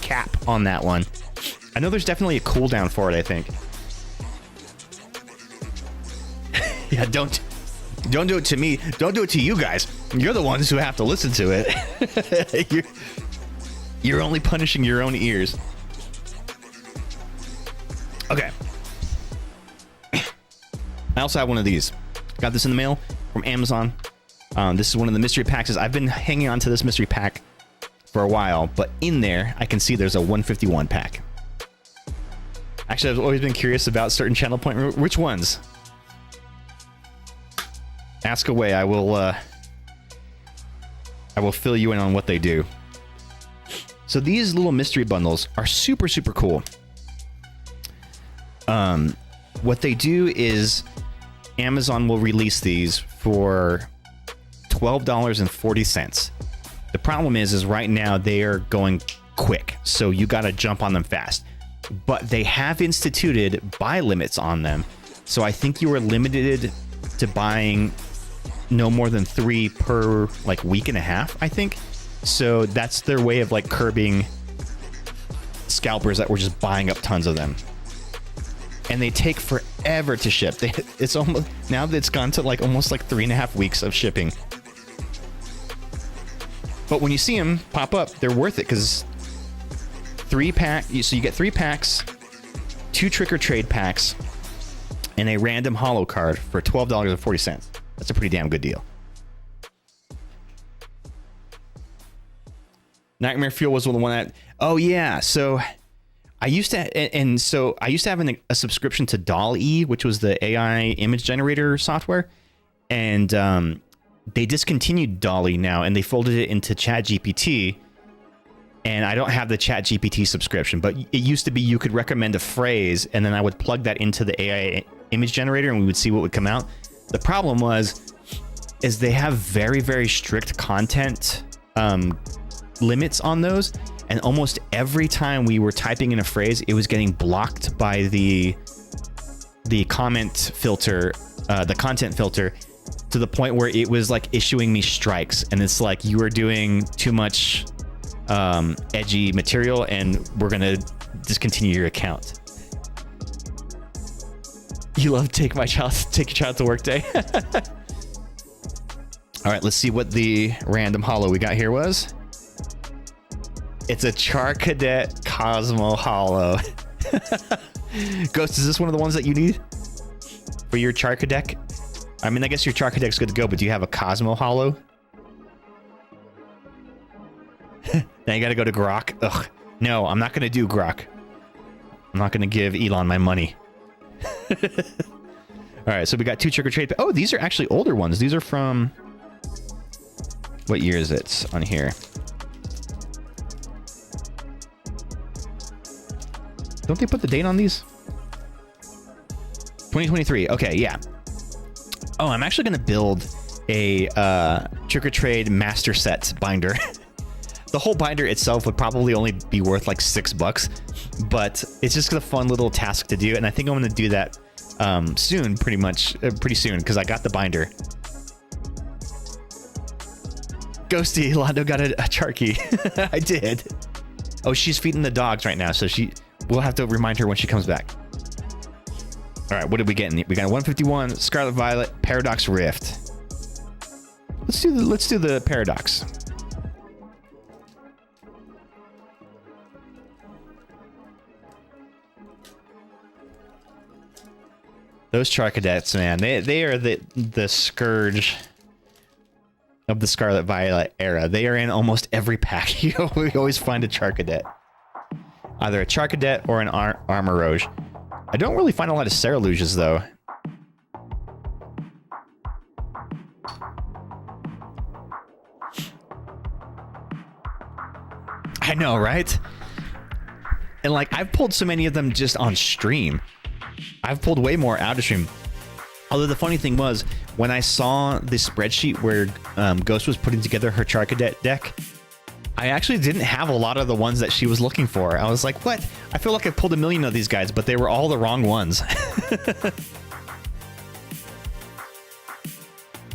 cap on that one. I know there's definitely a cooldown for it, I think. Yeah, don't do it to me. Don't do it to you guys. You're the ones who have to listen to it. You're only punishing your own ears. Okay. I also have one of these. Got this in the mail from Amazon. This is one of the mystery packs. I've been hanging on to this mystery pack for a while, but in there, I can see there's a 151 pack. Actually, I've always been curious about certain channel point. Which ones? Ask away. I will fill you in on what they do. So these little mystery bundles are super, super cool. What they do is Amazon will release these for $12.40. The problem is right now they are going quick, so you got to jump on them fast. But they have instituted buy limits on them, so I think you are limited to buying no more than 3 per like week and a half, I think. So that's their way of like curbing scalpers that were just buying up tons of them. And they take forever to ship. It's almost now that it's gone to like almost like 3.5 weeks of shipping. But when you see them pop up, they're worth it because 3-pack. So you get 3 packs, 2 trick or trade packs, and a random holo card for $12.40. That's a pretty damn good deal. Nightmare Fuel was the one that. Oh yeah, so I used to, and so I used to have a subscription to DALL-E, which was the AI image generator software, and they discontinued DALL-E now, and they folded it into ChatGPT. And I don't have the ChatGPT subscription, but it used to be you could recommend a phrase, and then I would plug that into the AI image generator, and we would see what would come out. The problem is they have very, very strict content limits on those, and almost every time we were typing in a phrase, it was getting blocked by the the comment filter, the content filter, to the point where it was like issuing me strikes, and it's like, you are doing too much edgy material, and we're gonna discontinue your account. You love take your child to work day. All right, let's see what the random holo we got here was. It's a Char Cadet Cosmo holo. Ghost, is this one of the ones that you need for your Char Cadet? I mean, I guess your Char Cadet's good to go, but do you have a Cosmo holo? Now you gotta go to Grok. Ugh. No, I'm not gonna do Grok. I'm not gonna give Elon my money. Alright, so we got 2 trick or treat. Oh, these are actually older ones. These are from... What year is it on here? Don't they put the date on these? 2023. Okay, yeah. Oh, I'm actually going to build a Trick or Trade master set binder. The whole binder itself would probably only be worth like $6, but it's just a fun little task to do, and I think I'm going to do that soon, pretty soon, because I got the binder. Ghosty, Londo got a Charky. I did. Oh, she's feeding the dogs right now, so we'll have to remind her when she comes back. All right, what did we get? We got 151 Scarlet Violet Paradox Rift. Let's do the Paradox. Those Char Cadets, man, they are the scourge of the Scarlet Violet era. They are in almost every pack. We always find a Char Cadet. Either a Char Cadet or an Armor Rouge. I don't really find a lot of Ceruleages, though. I know, right? And like, I've pulled so many of them just on stream. I've pulled way more out of stream. Although the funny thing was, when I saw the spreadsheet where Ghost was putting together her Char Cadet deck, I actually didn't have a lot of the ones that she was looking for. I was like, what? I feel like I pulled a million of these guys, but they were all the wrong ones.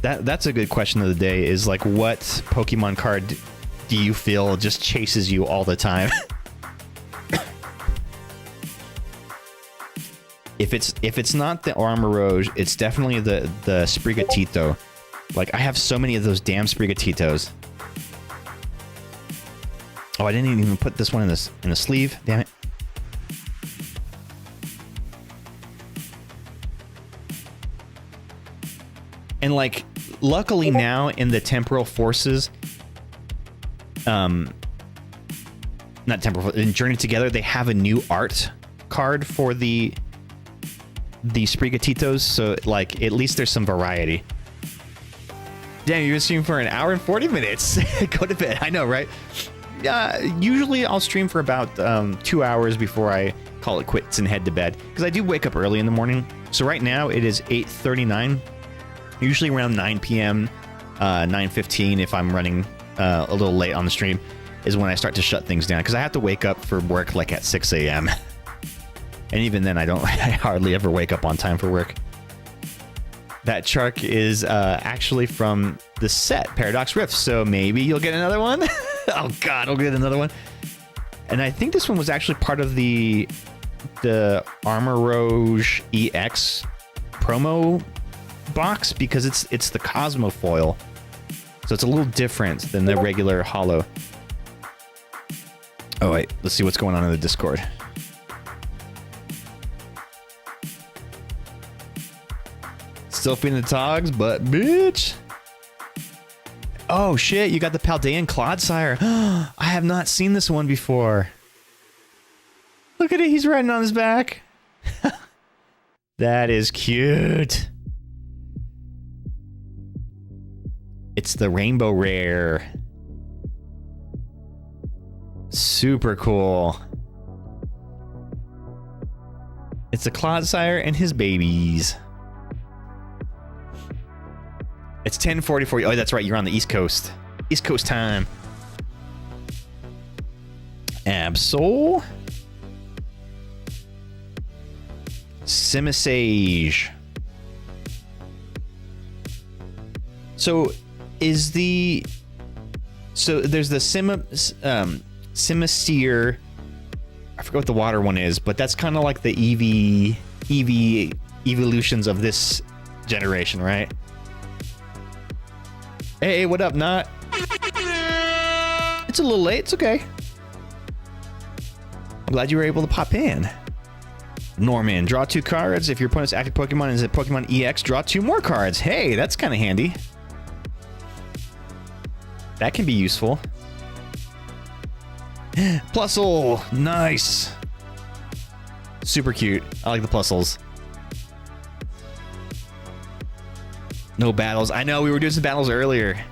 That's a good question of the day, is like, what Pokemon card do you feel just chases you all the time? If it's not the Armor Rouge, it's definitely the Sprigatito. Like, I have so many of those damn Sprigatitos. Oh, I didn't even put this one in the sleeve. Damn it. And like, luckily now in the Temporal Forces, not Temporal, in Journey Together, they have a new art card for the Sprigatitos, so like, at least there's some variety. Damn, you're streaming for an hour and 40 minutes. Go to bed. I know, right? Usually I'll stream for about 2 hours before I call it quits and head to bed, because I do wake up early in the morning. So right now it is 8:39. Usually around 9 p.m., 9:15 if I'm running a little late on the stream, is when I start to shut things down, because I have to wake up for work like at 6 a.m. And even then, I hardly ever wake up on time for work. That Chark is actually from the set Paradox Rift, so maybe you'll get another one. Oh God, I'll get another one. And I think this one was actually part of the Armor Rouge EX promo box, because it's the Cosmo foil, so it's a little different than the regular holo. Oh wait, let's see what's going on in the Discord. Still feeding the togs, but bitch. Oh shit, you got the Paldean Clodsire. I have not seen this one before. Look at it, he's riding on his back. That is cute. It's the Rainbow Rare. Super cool. It's a Clodsire and his babies. It's 10:44. Oh, that's right. You're on the East Coast. East Coast time. Absol. Simisage. So is the... So there's the Simisear. I forget what the water one is, but that's kind of like the EV evolutions of this generation, right? Hey, what up, Not? It's a little late. It's okay. I'm glad you were able to pop in. Norman, draw 2 cards. If your opponent's active Pokemon is a Pokemon EX, draw 2 more cards. Hey, that's kind of handy. That can be useful. Plusle, nice. Super cute. I like the Plusles. No battles. I know, we were doing some battles earlier.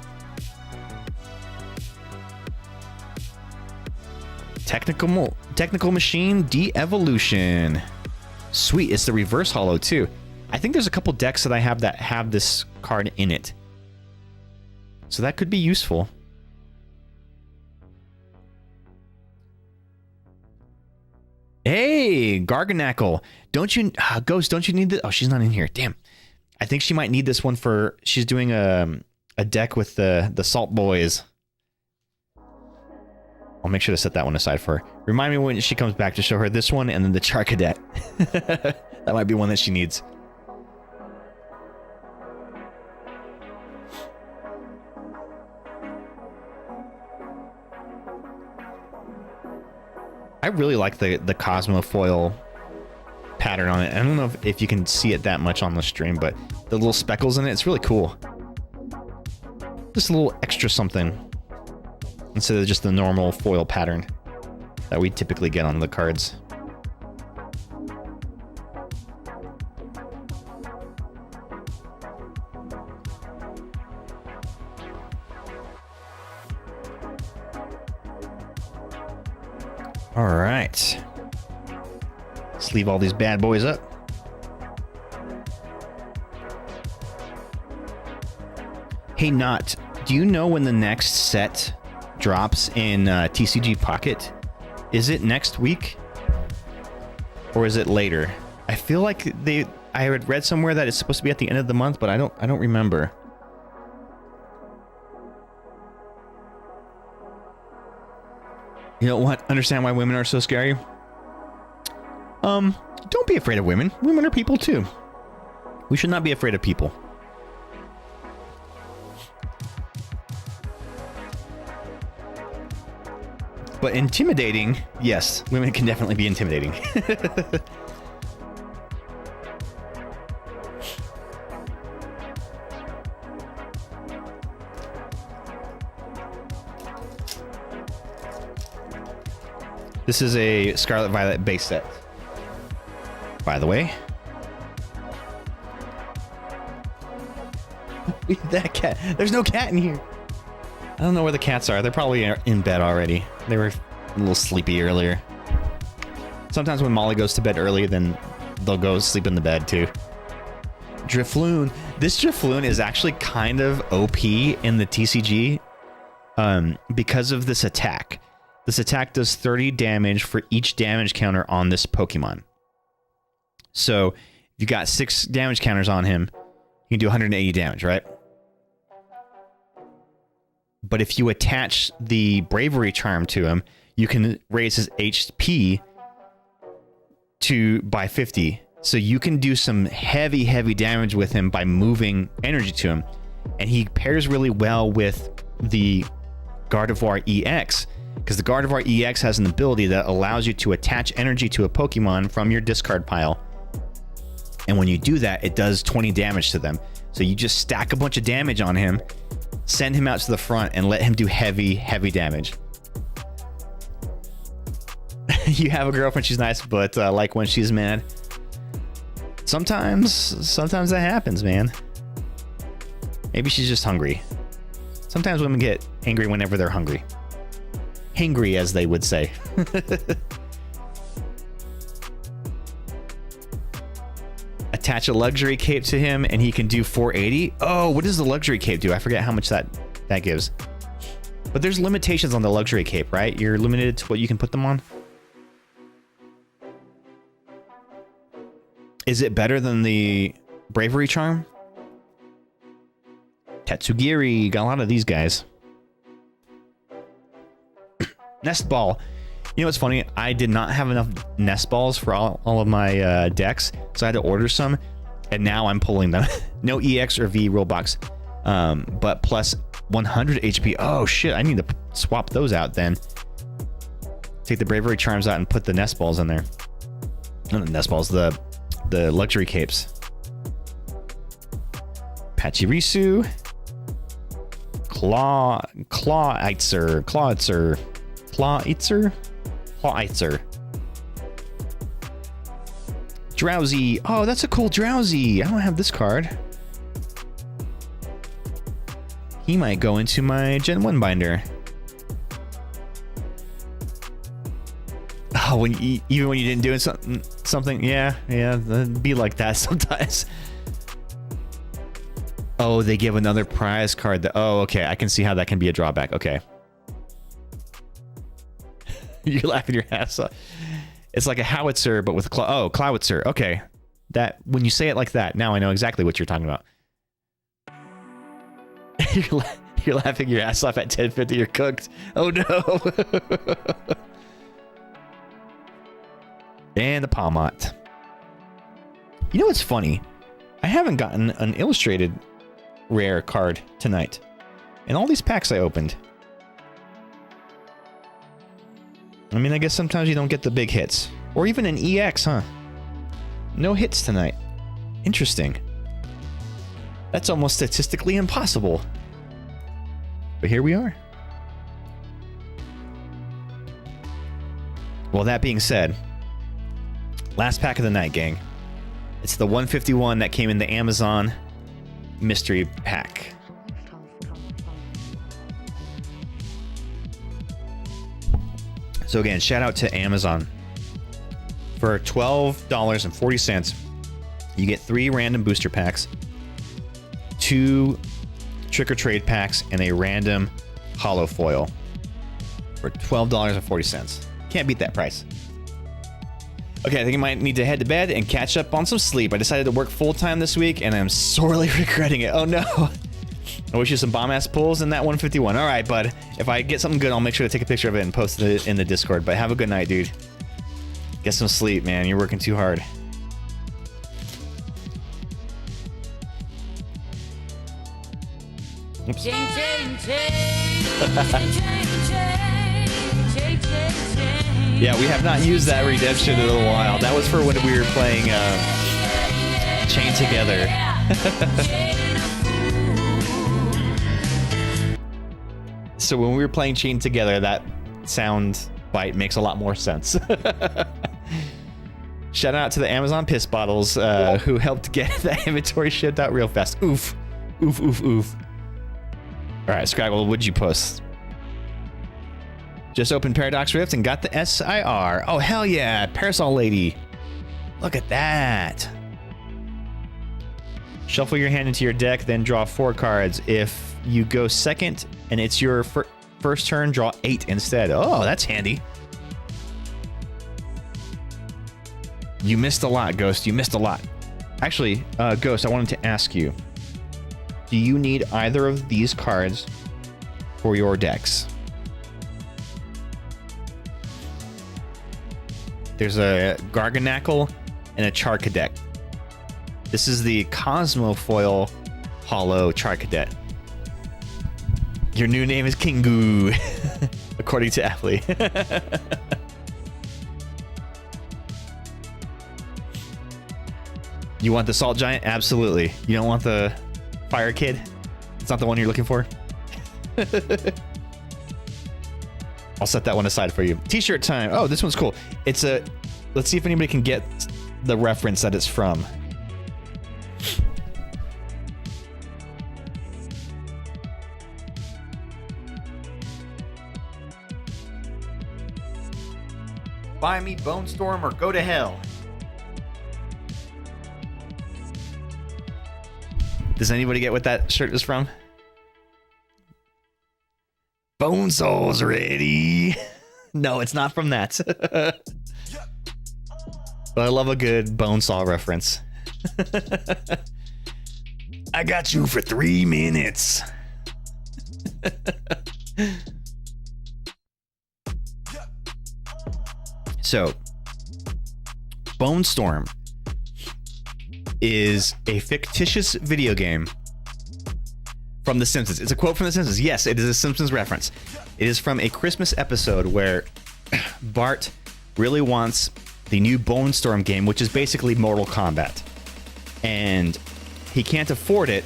Technical Machine De-Evolution. Sweet, it's the reverse holo too. I think there's a couple decks that I have that have this card in it. So that could be useful. Hey, Garganackle. Don't you, Ghost, don't you need this? Oh, she's not in here. Damn. I think she might need this one for, she's doing a deck with the Salt Boys. I'll make sure to set that one aside for her. Remind me when she comes back to show her this one and then the Charcadet. That might be one that she needs. I really like the Cosmo foil pattern on it. I don't know if you can see it that much on the stream, but the little speckles in it, it's really cool. Just a little extra something instead of just the normal foil pattern that we typically get on the cards. All right. Let's leave all these bad boys up. Hey, Not, do you know when the next set drops in TCG Pocket? Is it next week? Or is it later? I feel like I had read somewhere that it's supposed to be at the end of the month, but I don't remember. You know what? Understand why women are so scary? Don't be afraid of women. Women are people too. We should not be afraid of people. But intimidating, yes, women can definitely be intimidating. This is a Scarlet Violet base set, by the way. That cat. There's no cat in here. I don't know where the cats are. They're probably in bed already. They were a little sleepy earlier. Sometimes when Molly goes to bed early, then they'll go sleep in the bed too. Drifloon. This Drifloon is actually kind of OP in the TCG because of this attack. This attack does 30 damage for each damage counter on this Pokemon. So if you got 6 damage counters on him, you can do 180 damage, right? But if you attach the Bravery Charm to him, you can raise his HP by 50. So you can do some heavy, heavy damage with him by moving energy to him. And he pairs really well with the Gardevoir EX, because the Gardevoir EX has an ability that allows you to attach energy to a Pokemon from your discard pile. And when you do that, it does 20 damage to them. So you just stack a bunch of damage on him, send him out to the front, and let him do heavy, heavy damage. You have a girlfriend, she's nice, but like when she's mad. Sometimes that happens, man. Maybe she's just hungry. Sometimes women get angry whenever they're hungry. Hangry, as they would say. Attach a luxury cape to him and he can do 480. Oh, what does the luxury cape do? I forget how much that gives. But there's limitations on the luxury cape, right? You're limited to what you can put them on. Is it better than the Bravery Charm? Tatsugiri, got a lot of these guys. Nest Ball. You know what's funny? I did not have enough Nest Balls for all of my decks, so I had to order some, and now I'm pulling them. No EX or V rule box, but plus 100 HP. Oh shit, I need to swap those out then. Take the Bravery Charms out and put the Nest Balls in there. Not the Nest Balls, the luxury capes. Pachirisu. Clawitzer. Drowsy. Oh, that's a cool Drowsy. I don't have this card. He might go into my Gen 1 binder. Oh, even when you didn't do something, yeah, it'd be like that sometimes. Oh, they give another prize card. Oh, okay, I can see how that can be a drawback. Okay. You're laughing your ass off. It's like a howitzer, but with Clawitzer. Okay. That, when you say it like that, now I know exactly what you're talking about. You're laughing your ass off at 1050. You're cooked. Oh no. And the Palmot. You know what's funny? I haven't gotten an illustrated rare card tonight. In all these packs I opened. I mean, I guess sometimes you don't get the big hits. Or even an EX, huh? No hits tonight. Interesting. That's almost statistically impossible. But here we are. Well, that being said, last pack of the night, gang. It's the 151 that came in the Amazon mystery pack. So again, shout out to Amazon. For $12.40, you get 3 random booster packs, 2 trick or trade packs, and a random holo foil for $12.40. Can't beat that price. Okay, I think I might need to head to bed and catch up on some sleep. I decided to work full-time this week, and I'm sorely regretting it. Oh no. I wish you some bomb-ass pulls in that 151. All right, bud. If I get something good, I'll make sure to take a picture of it and post it in the Discord. But have a good night, dude. Get some sleep, man. You're working too hard. Oops. Yeah, we have not used that redemption in a while. That was for when we were playing Chain Together. So when we were playing Chain Together, that sound bite makes a lot more sense. Shout out to the Amazon piss bottles who helped get that inventory shipped out real fast. Oof. Oof, oof, oof. All right, Scraggle, what'd you post? Just opened Paradox Rift and got the SIR. Oh, hell yeah. Parasol Lady. Look at that. Shuffle your hand into your deck, then draw 4 cards. If you go second and it's your first turn, draw 8 instead. Oh, that's handy. You missed a lot, Ghost. You missed a lot. Actually, Ghost, I wanted to ask you. Do you need either of these cards for your decks? There's a Garganackle and a Charcadet. This is the Cosmo Foil Hollow Charcadet. Your new name is Kingu, according to Apley. You want the Salt Giant? Absolutely. You don't want the Fire Kid? It's not the one you're looking for? I'll set that one aside for you. T-shirt time. Oh, this one's cool. It's a... Let's see if anybody can get the reference that it's from. Buy me Bone Storm or go to hell. Does anybody get what that shirt is from? Bone Soul's ready. No, it's not from that. But I love a good Bonesaw reference. I got you for 3 minutes. So, Bone Storm is a fictitious video game from The Simpsons. It's a quote from The Simpsons. Yes, it is a Simpsons reference. It is from a Christmas episode where Bart really wants the new Bone Storm game, which is basically Mortal Kombat. And he can't afford it.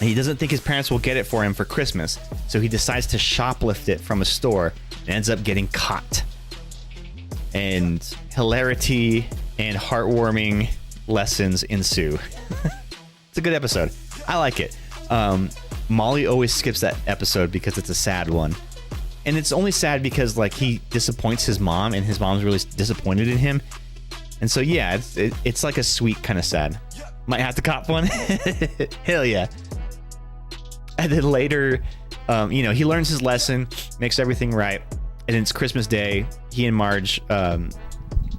He doesn't think his parents will get it for him for Christmas. So he decides to shoplift it from a store and ends up getting caught. And hilarity and heartwarming lessons ensue. It's a good episode. I like it. Molly always skips that episode because it's a sad one. And it's only sad because like he disappoints his mom and his mom's really disappointed in him. And so yeah, it's like a sweet kind of sad. Might have to cop one. Hell yeah. And then later, he learns his lesson, makes everything right. And it's Christmas Day. He and Marge,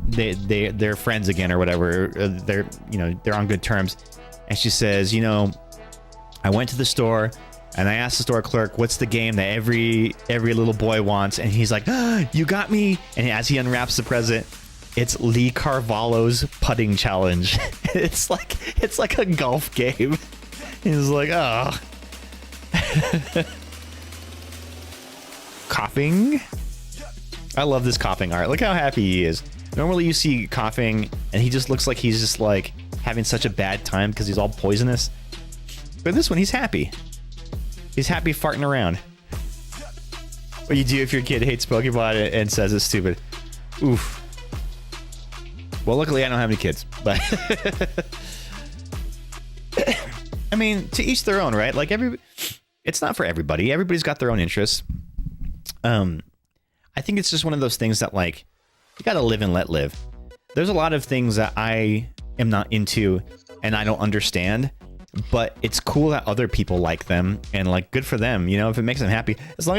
they're friends again or whatever. They're on good terms. And she says, I went to the store and I asked the store clerk, what's the game that every little boy wants? And he's like, you got me. And as he unwraps the present, it's Lee Carvalho's putting challenge. It's like a golf game. He's like, oh. Coughing. I love this coughing art. Look how happy he is. Normally you see coughing and he just looks like he's just like having such a bad time because he's all poisonous. But this one, he's happy. He's happy farting around. What you do if your kid hates Pokemon and says it's stupid. Oof. Well, luckily I don't have any kids, but I mean, to each their own, right? Like it's not for everybody. Everybody's got their own interests. I think it's just one of those things that like you gotta live and let live. There's a lot of things that I am not into and I don't understand, but it's cool that other people like them and like good for them. If it makes them happy, as long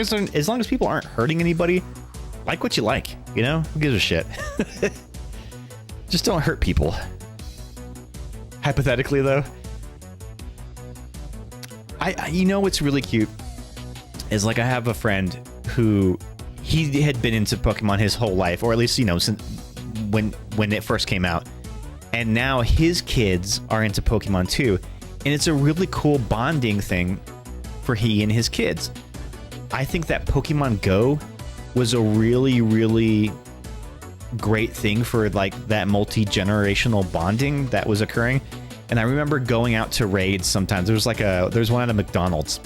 as people aren't hurting anybody, like what you like. Who gives a shit? Just don't hurt people. Hypothetically, though, what's really cute is like I have a friend who he had been into Pokemon his whole life, or at least since when it first came out, and now his kids are into Pokemon too, and it's a really cool bonding thing for he and his kids. I think that Pokemon Go was a really, really great thing for like that multi-generational bonding that was occurring. And I remember going out to raids sometimes. There's one at a McDonald's,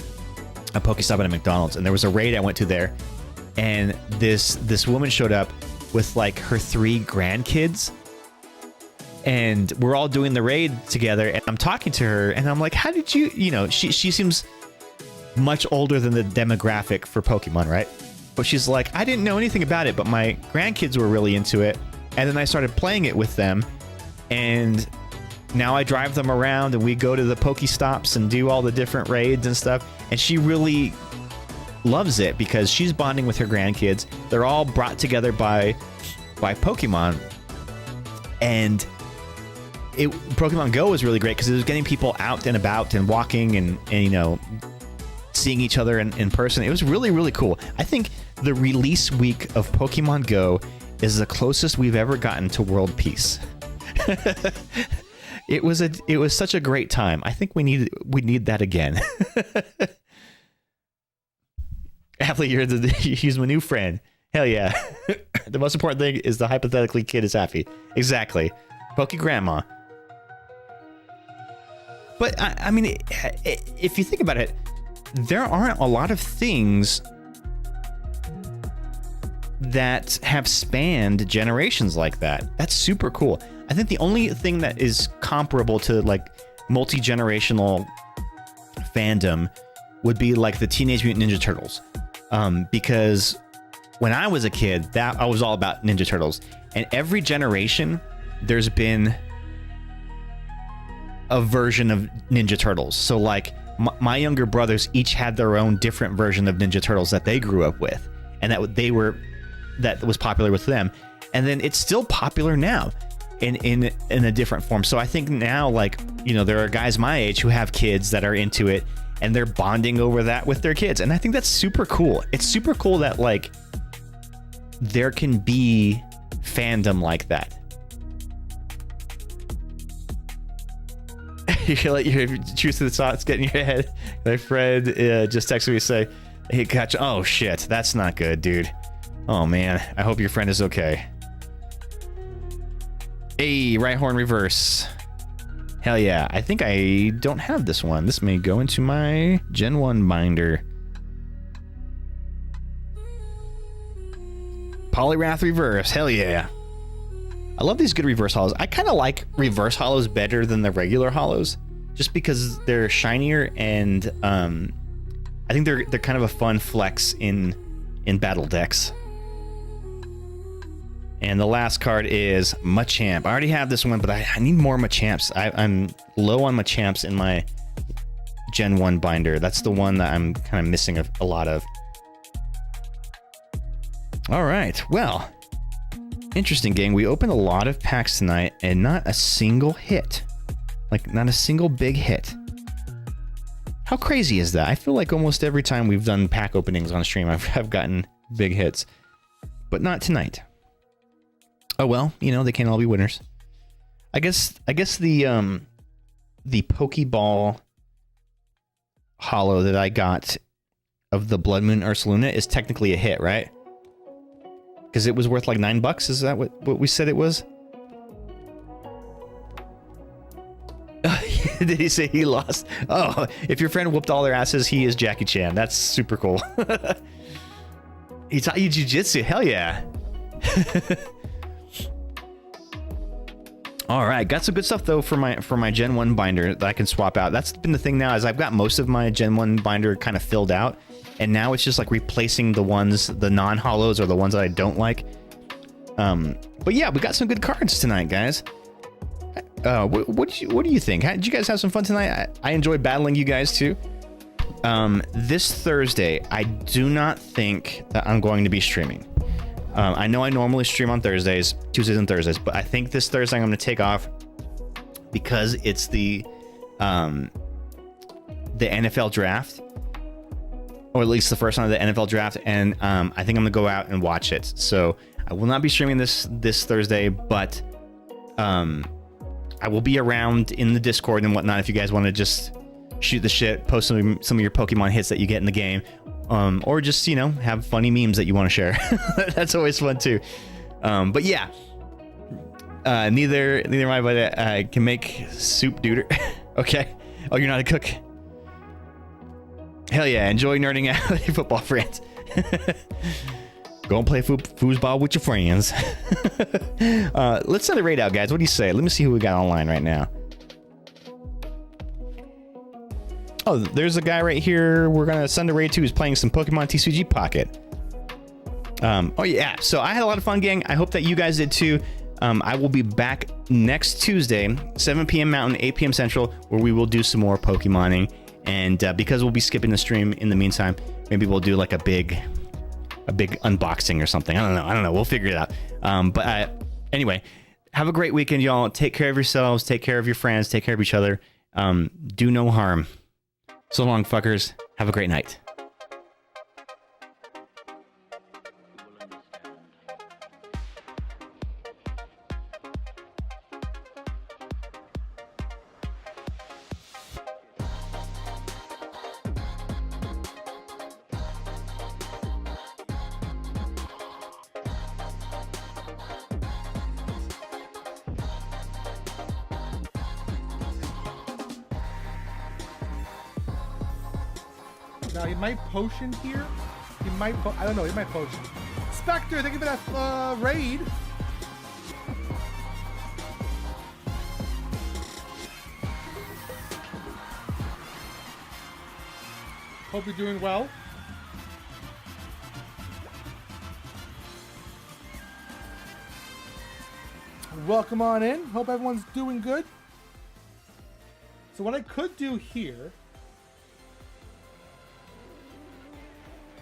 a Pokestop at a McDonald's, and there was a raid I went to there, and this woman showed up with like her 3 grandkids, and we're all doing the raid together, and I'm talking to her and I'm like, how did you she seems much older than the demographic for Pokemon, right? But she's like, I didn't know anything about it, but my grandkids were really into it. And then I started playing it with them. And now I drive them around and we go to the Pokestops and do all the different raids and stuff. And she really loves it because she's bonding with her grandkids. They're all brought together by Pokemon. And Pokemon Go was really great because it was getting people out and about and walking and seeing each other in person. It was really, really cool. I think the release week of Pokemon Go is the closest we've ever gotten to world peace. It was such a great time. I think we need that again. Athlete, he's my new friend. Hell yeah. The most important thing is the hypothetically kid is happy. Exactly. Poke Grandma. But I mean, if you think about it, there aren't a lot of things that have spanned generations like that. That's super cool. I think the only thing that is comparable to like multi-generational fandom would be like the Teenage Mutant Ninja Turtles. Because when I was a kid, I was all about Ninja Turtles. And every generation, there's been a version of Ninja Turtles. So like my younger brothers each had their own different version of Ninja Turtles that they grew up with, and that was popular with them. And then it's still popular now. in a different form. So I think now, like, you know, there are guys my age who have kids that are into it, and they're bonding over that with their kids, and I think that's super cool. It's super cool that, like, there can be fandom like that. You let your truth to the thoughts get in your head. My friend just texted me to say, "Hey, catch." Oh shit, that's not good, dude. Oh man, I hope your friend is okay. Hey, right horn reverse. Hell yeah. I think I don't have this one. This may go into my Gen 1 binder. Polyrath reverse. Hell yeah. I love these good reverse hollows. I kind of like reverse hollows better than the regular hollows, just because they're shinier, and I think they're kind of a fun flex in battle decks. And the last card is Machamp. I already have this one, but I need more Machamps. I'm low on Machamps in my Gen 1 binder. That's the one that I'm kind of missing a lot of. All right, well, interesting, gang. We opened a lot of packs tonight, and not a single hit. Like, not a single big hit. How crazy is that? I feel like almost every time we've done pack openings on stream, I've gotten big hits. But not tonight. Oh well, you know, they can't all be winners. I guess the Pokeball hollow that I got of the Blood Moon Ursaluna is technically a hit, right? Because it was worth like $9. Is that what we said it was? Did he say he lost? Oh, if your friend whooped all their asses, he is Jackie Chan. That's super cool. He taught you jiu-jitsu. Hell yeah. All right, got some good stuff though for my Gen 1 binder that I can swap out. That's been the thing now, is I've got most of my Gen 1 binder kind of filled out, and now it's just like replacing the ones, the non-hollows or the ones that I don't like. But yeah, we got some good cards tonight, guys. What do you think? Did you guys have some fun tonight? I enjoyed battling you guys too. This Thursday, I do not think that I'm going to be streaming. I know I normally stream on Thursdays, Tuesdays and Thursdays, but I think this Thursday I'm going to take off because it's the NFL draft, or at least the first round of the NFL draft, and I think I'm going to go out and watch it. So I will not be streaming this Thursday, but I will be around in the Discord and whatnot if you guys want to just shoot the shit, post some of your Pokemon hits that you get in the game. Or just, you know, have funny memes that you want to share. That's always fun too. But yeah, neither am I, but I can make soup, dude. Okay. Oh, you're not a cook. Hell yeah! Enjoy nerding out with your football friends. Go and play foosball with your friends. Let's send a raid out, guys. What do you say? Let me see who we got online right now. Oh, there's a guy right here we're going to send a raid to who's playing some Pokemon TCG Pocket. Oh, yeah. So I had a lot of fun, gang. I hope that you guys did, too. I will be back next Tuesday, 7 p.m. Mountain, 8 p.m. Central, where we will do some more Pokemoning. And because we'll be skipping the stream in the meantime, maybe we'll do like a big unboxing or something. I don't know. We'll figure it out. But anyway, have a great weekend, y'all. Take care of yourselves. Take care of your friends. Take care of each other. Do no harm. So long, fuckers. Have a great night. Now he might potion here. He might. I don't know. He might potion. Spectre, thank you for that raid. Hope you're doing well. Welcome on in. Hope everyone's doing good. So what I could do here.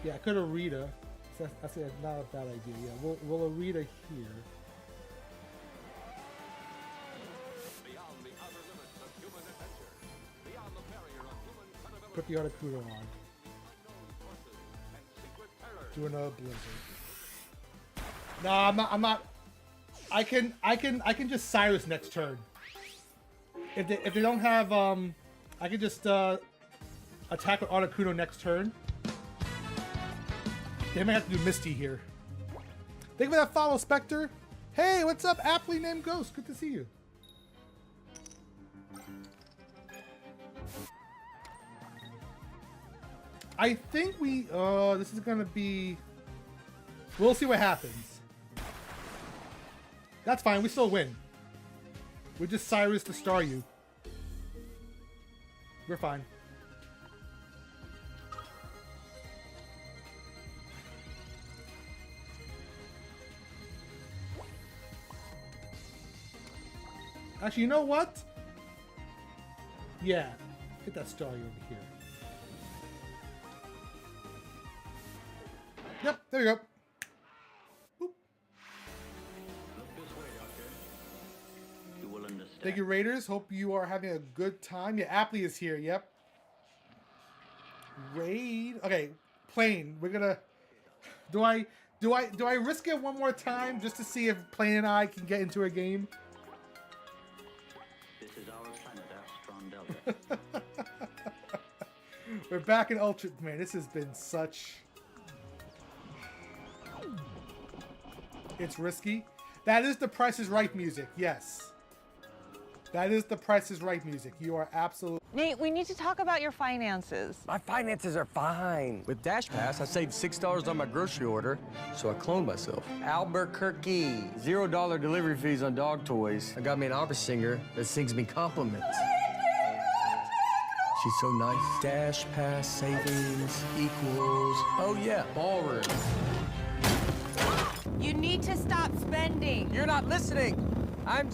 Yeah, I could have Rita. That's not a bad idea. Yeah, we'll Rita here. put the Articuno on. Doing a blizzard. No, I'm not. I can just Cyrus next turn. If they don't have I can just attack with Articuno next turn. They might have to do Misty here. Thank you for that follow, Spectre. Hey, what's up, aptly named Ghost? Good to see you. I think we, this is gonna be, we'll see what happens. That's fine, we still win. We're just Cyrus to star you. We're fine. Actually, you know what? Yeah, get that star over here. Yep, there you go. Boop. You will understand. Thank you, Raiders. Hope you are having a good time. Yeah, Aptly is here. Yep. Raid. Okay, Plane. We're gonna. Do I risk it one more time just to see if Plane and I can get into a game? This is our planet, Astron Delta. We're back in Ultra. Man, this has been such. It's risky. That is the Price is Right music. Yes. That is the Price is Right music. You are absolutely. Nate, we need to talk about your finances. My finances are fine. With Dash Pass, I saved $6 on my grocery order, so I cloned myself. Albuquerque. $0 delivery fees on dog toys. I got me an opera singer that sings me compliments. She's so nice. Dash Pass savings equals... Oh yeah, ballroom. You need to stop spending. You're not listening. I'm